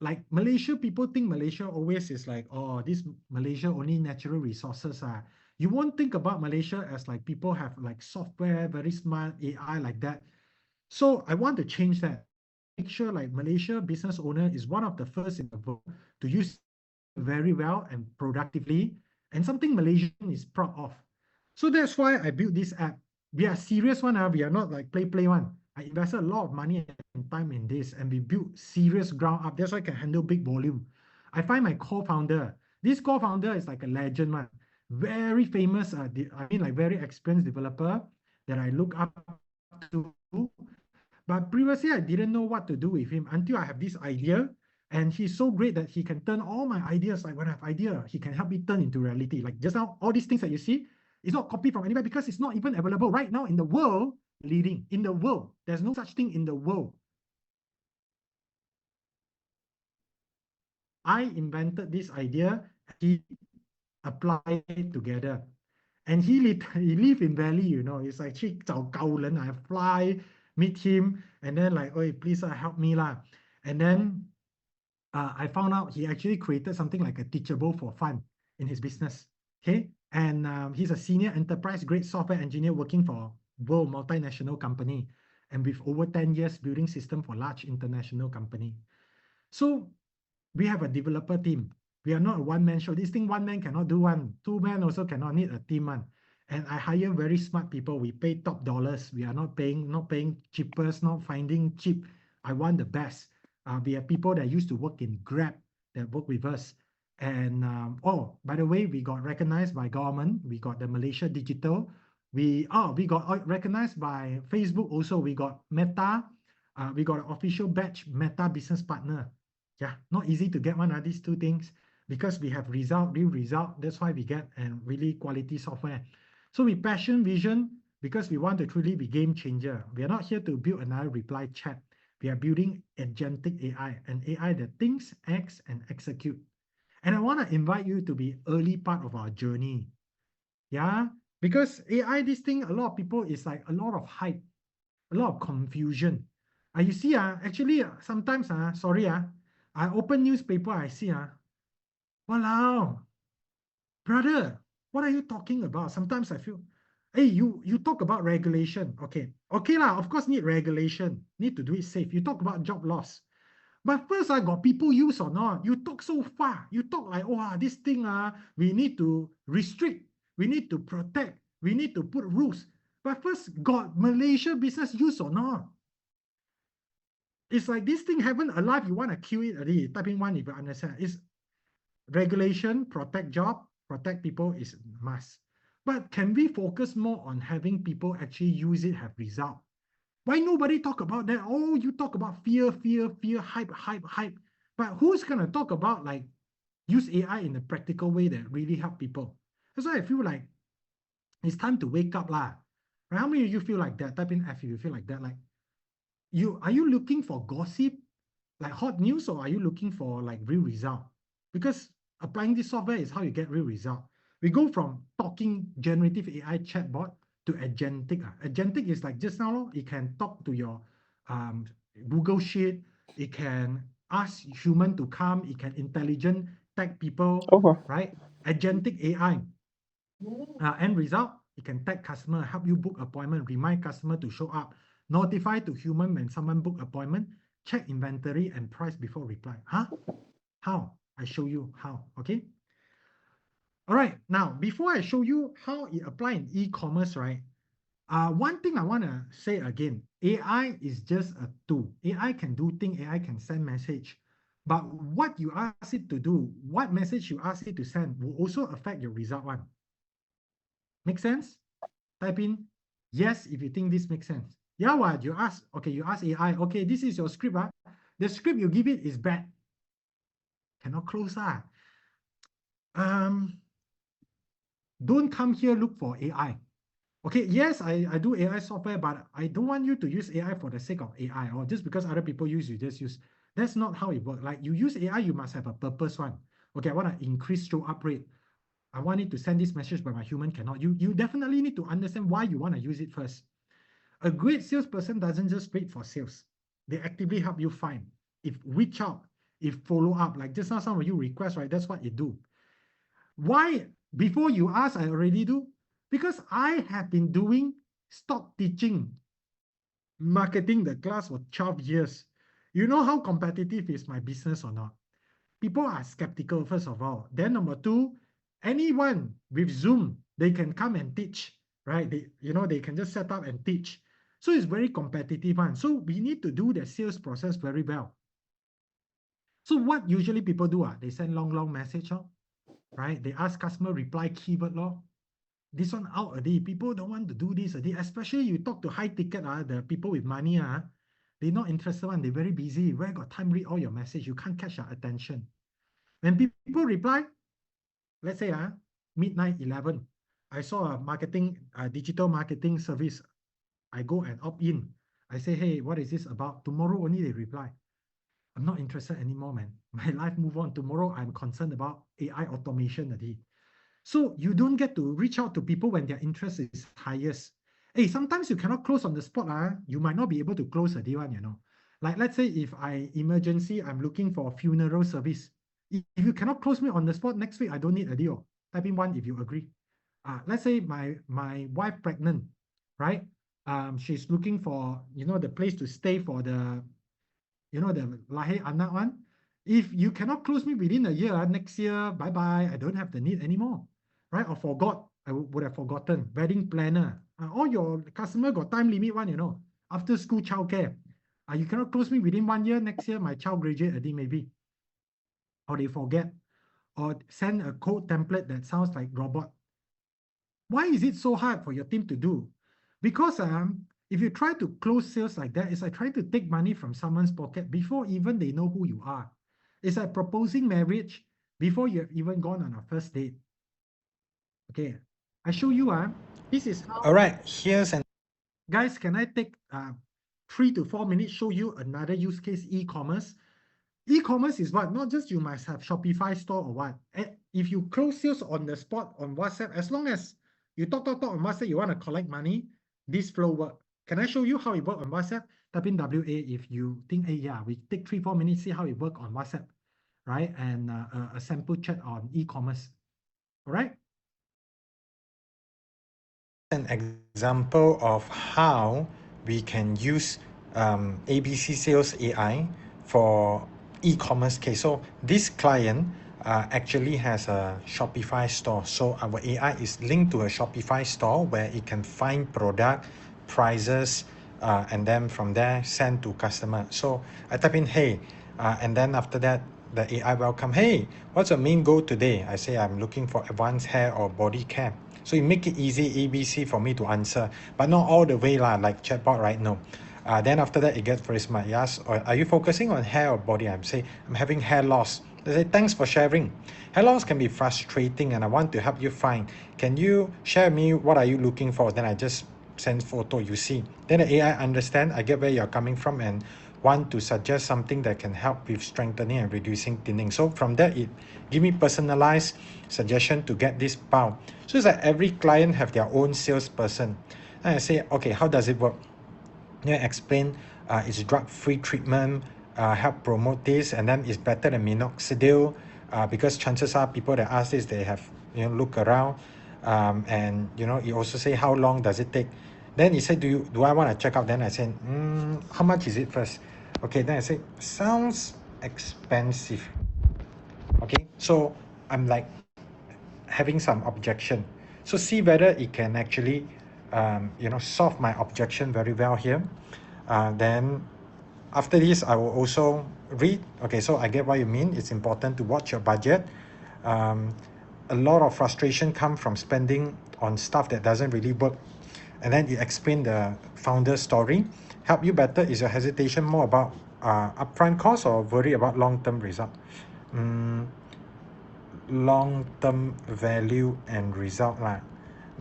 Like Malaysia, people think Malaysia always is like, oh, this Malaysia only natural resources. You won't think about Malaysia as like people have like software, very smart AI like that. So I want to change that. Make sure like Malaysia business owner is one of the first in the world to use very well and productively, and something Malaysian is proud of. So that's why I built this app. We are serious one. We are not like play one. I invested a lot of money and time in this, and we built serious ground up. That's why I can handle big volume. I find my co-founder. This co-founder is like a legend, man. Very famous. I mean, like very experienced developer that I look up to. But previously, I didn't know what to do with him until I have this idea. And he's so great that he can turn all my ideas, like when I have idea, he can help me turn into reality. Like just now, all these things that you see, it's not copied from anywhere because it's not even available right now in the world, leading in the world. There's no such thing in the world. I invented this idea, he applied it together. And he live in Valley, you know, it's like 去找高人, I fly, meet him, and then like, oh, please help me lah. And then I found out he actually created something like a Teachable for fun in his business. Okay, and he's a senior enterprise grade software engineer working for world multinational company, and with over 10 years building system for large international company. So we have a developer team. We are not a one-man show. This thing one man cannot do one. Two men also cannot, need a team one. And I hire very smart people. We pay top dollars. We are not paying cheapest, not finding cheap. I want the best. We have people that used to work in Grab that work with us. And oh, by the way, we got recognized by government. We got the Malaysia Digital. We got recognized by Facebook also. We got Meta. We got an official badge, Meta Business Partner. Yeah, not easy to get one of these two things because we have real result. That's why we get and really quality software. So we passion vision because we want to truly be game changer. We are not here to build another reply chat. We are building agentic AI, an AI that thinks, acts, and execute. And I want to invite you to be early part of our journey. Yeah, because AI, this thing, a lot of people is like a lot of hype, a lot of confusion. You see, actually, sometimes, sorry, I open newspaper, I see, walao, brother, what are you talking about? Sometimes I feel, hey, you talk about regulation. Okay lah, of course need regulation, need to do it safe. You talk about job loss. But first, I got people use or not. You talk so far. You talk like, oh, this thing, we need to restrict. We need to protect. We need to put rules. But first, got Malaysia business use or not? It's like this thing haven't alive, you want to kill it already. Type in one if you understand. It's regulation, protect job, protect people is must. But can we focus more on having people actually use it, have result? Why nobody talk about that? Oh, you talk about fear, hype. But who's gonna talk about like use AI in a practical way that really help people? That's why I feel like it's time to wake up lah. Right? How many of you feel like that? Type in F if you feel like that. Like are you looking for gossip, like hot news, or are you looking for like real result? Because applying this software is how you get real result. We go from talking generative AI chatbot to agentic. Agentic is like just now, it can talk to your Google Sheet. It can ask human to come. It can intelligent tag people, right? Agentic AI. End result, it can tag customer, help you book appointment, remind customer to show up, notify to human when someone book appointment, check inventory and price before reply. How? I show you how, okay? All right, now, before I show you how it apply in e-commerce, right? One thing I want to say again, AI is just a tool. AI can do things, AI can send message. But what you ask it to do, what message you ask it to send will also affect your result one. Make sense? Type in yes if you think this makes sense. Yeah, what you ask, okay, you ask AI, okay, this is your script. The script you give it is bad. Cannot close. Don't come here look for AI. Okay, yes, I do AI software, but I don't want you to use AI for the sake of AI or just because other people use, you just use. That's not how it works. Like you use AI, you must have a purpose one. Okay, I want to increase show up rate. I want it to send this message, but my human cannot. You definitely need to understand why you want to use it first. A great salesperson doesn't just wait for sales. They actively help you find. If reach out, if follow up, like just now some of you request, right? That's what you do. Why? Before you ask, I already do. Because I have been doing stock teaching, marketing the class for 12 years. You know how competitive is my business or not? People are skeptical, first of all. Then number two, anyone with Zoom, they can come and teach, right? They can just set up and teach. So it's very competitive one. So we need to do the sales process very well. So what usually people do, they send long message, right? They ask customer reply keyword, this one out already. People don't want to do this already, especially you talk to high ticket, the people with money, they're not interested one. They're very busy. Where got time read all your message? You can't catch their attention. When people reply, let's say midnight 11, I saw a digital marketing service. I go and opt in. I say, hey, what is this about? Tomorrow only they reply. I'm not interested anymore, man. My life move on. Tomorrow I'm concerned about AI automation already. So you don't get to reach out to people when their interest is highest. Hey, sometimes you cannot close on the spot. You might not be able to close a deal, Like let's say if I'm looking for a funeral service. If you cannot close me on the spot next week, I don't need a deal. Type in 1 if you agree. Let's say my wife pregnant, right? She's looking for the place to stay for the lahi anak one. If you cannot close me within a year, next year, bye-bye, I don't have the need anymore, right? Or forgot, I would have forgotten. Wedding planner, all your customer got time limit one, after school childcare. You cannot close me within 1 year, next year, my child graduate, I think maybe. Or they forget, or send a code template that sounds like robot. Why is it so hard for your team to do? Because if you try to close sales like that, it's like trying to take money from someone's pocket before even they know who you are. It's like proposing marriage before you have even gone on a first date. Okay, I show you, this is how. All right, here's an. Guys, can I take 3 to 4 minutes, show you another use case, e-commerce? E-commerce is what? Not just you must have Shopify store or what. If you close sales on the spot on WhatsApp, as long as you talk on WhatsApp, you want to collect money, this flow work. Can I show you how it works on WhatsApp? Type in WA if you think, hey, yeah, we take 3-4 minutes, see how it works on WhatsApp, right? And a sample chat on e-commerce, all right? An example of how we can use ABC Sales AI for e-commerce case. So this client actually has a Shopify store. So our AI is linked to a Shopify store where it can find product, prices, and then from there send to customer. So I type in, hey, and then after that, the AI welcome, hey, what's your main goal today? I say I'm looking for advanced hair or body care. So you make it easy, ABC, for me to answer, but not all the way like chatbot, right? No. Then after that, it gets very smart. He asks, are you focusing on hair or body? I'm saying, I'm having hair loss. They say, thanks for sharing. Hair loss can be frustrating and I want to help you find. Can you share me what are you looking for? Then I just send photo, you see. Then the AI understand, I get where you're coming from and want to suggest something that can help with strengthening and reducing thinning. So from that, it give me personalized suggestion to get this bound. So it's like every client have their own salesperson. And I say, okay, how does it work? I explain it's drug-free treatment, help promote this, and then it's better than minoxidil because chances are people that ask this, they have look around, and you also say how long does it take. Then he said, do I want to check out? Then I said, how much is it first? Okay, then I said, sounds expensive. Okay, so I'm like having some objection. So see whether it can actually solve my objection very well here. Then after this, I will also read. Okay, so I get what you mean. It's important to watch your budget. A lot of frustration comes from spending on stuff that doesn't really work. And then you explain the founder's story. Help you better. Is your hesitation more about upfront cost or worry about long-term result? Long-term value and result.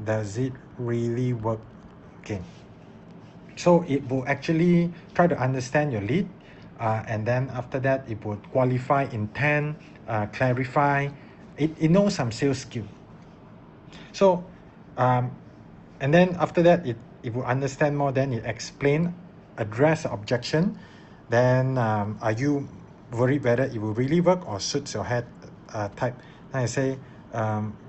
Does it really work? Okay. So it will actually try to understand your lead. And then after that, it would qualify intent, clarify. It knows some sales skill. So, and then after that, it it will understand more, then it explain, address the objection. Then are you worried whether it will really work or suits your head type? Then I say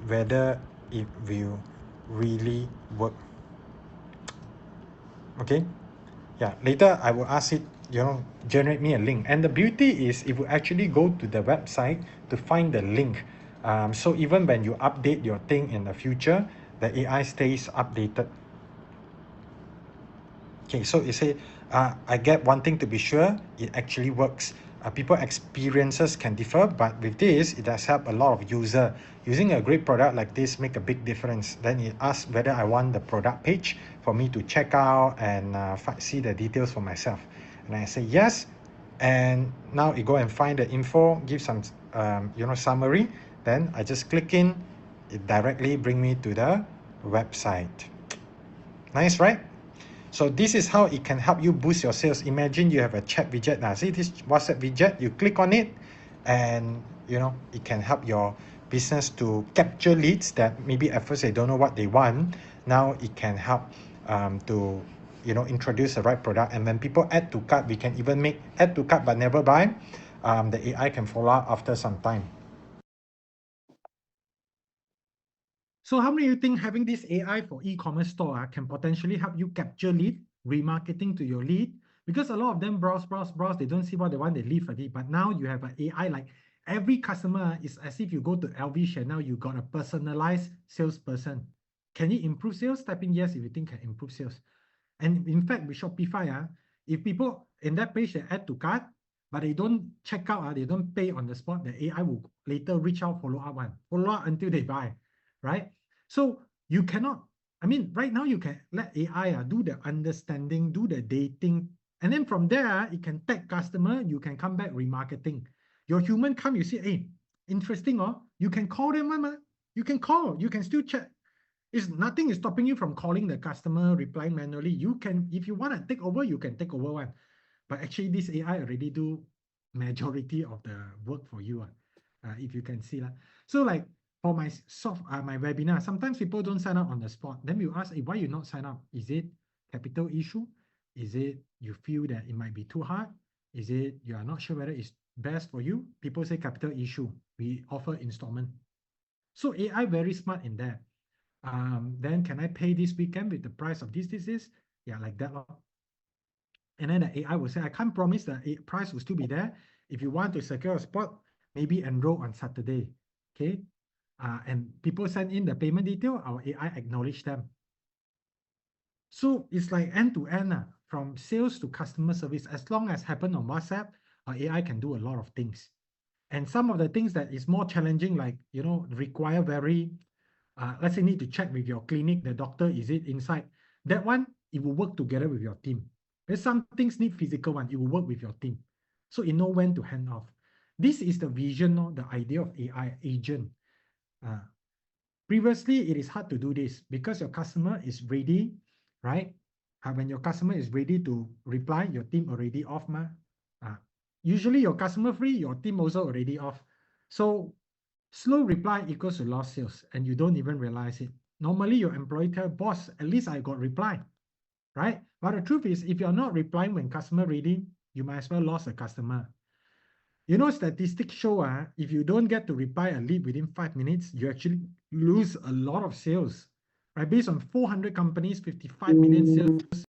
whether it will really work. Okay, yeah, later I will ask it, generate me a link. And the beauty is it will actually go to the website to find the link. So even when you update your thing in the future, the AI stays updated. Okay, so you say, I get one thing to be sure, it actually works. People experiences can differ, but with this, it does help a lot of user. Using a great product like this make a big difference. Then it asks whether I want the product page for me to check out and see the details for myself. And I say yes, and now it go and find the info, give some summary. Then I just click in, it directly bring me to the website. Nice, right? So this is how it can help you boost your sales. Imagine you have a chat widget. Now, see this WhatsApp widget, you click on it, and it can help your business to capture leads that maybe at first they don't know what they want. Now it can help to introduce the right product. And when people add to cart, we can even make add to cart but never buy. The AI can follow up after some time. So how many of you think having this AI for e-commerce store can potentially help you capture lead, remarketing to your lead? Because a lot of them browse, they don't see what they want, they leave already. But now you have an AI, like every customer is as if you go to LV Chanel, you got a personalized salesperson. Can it improve sales? Type in yes if you think can improve sales. And in fact, with Shopify, if people in that page they add to cart, but they don't check out, they don't pay on the spot, the AI will later reach out, follow up until they buy, right? So you cannot, right now you can let AI do the understanding, do the dating, and then from there, it can tag customer, you can come back remarketing. Your human come, you see, hey, interesting, you can call them, you can call, you can still check. Nothing is stopping you from calling the customer, replying manually. You can, if you want to take over, you can take over one. But actually, this AI already do majority of the work for you, if you can see that. So like for my my webinar, sometimes people don't sign up on the spot. Then you ask, hey, why you not sign up? Is it capital issue? Is it you feel that it might be too hard? Is it you are not sure whether it's best for you? People say capital issue. We offer installment. So AI very smart in that. Then can I pay this weekend with the price of this? Yeah, like that. And then the AI will say, I can't promise the price will still be there. If you want to secure a spot, maybe enroll on Saturday. Okay. And people send in the payment detail, our AI acknowledge them. So it's like end to end, from sales to customer service. As long as happen on WhatsApp, our AI can do a lot of things. And some of the things that is more challenging, like, require very, let's say need to check with your clinic, the doctor, is it inside? That one, it will work together with your team. There's some things need physical one, it will work with your team. So you know when to hand off. This is the vision, the idea of AI agent. Previously, it is hard to do this because your customer is ready, right? When your customer is ready to reply, your team already off. Usually your customer free, your team also already off. So slow reply equals to lost sales, and you don't even realize it. Normally, your employee tell boss, at least I got reply, right? But the truth is, if you're not replying when customer ready, you might as well lose a customer. Statistics show if you don't get to reply a lead within 5 minutes, you actually lose a lot of sales. Right? Based on 400 companies, 55 million sales.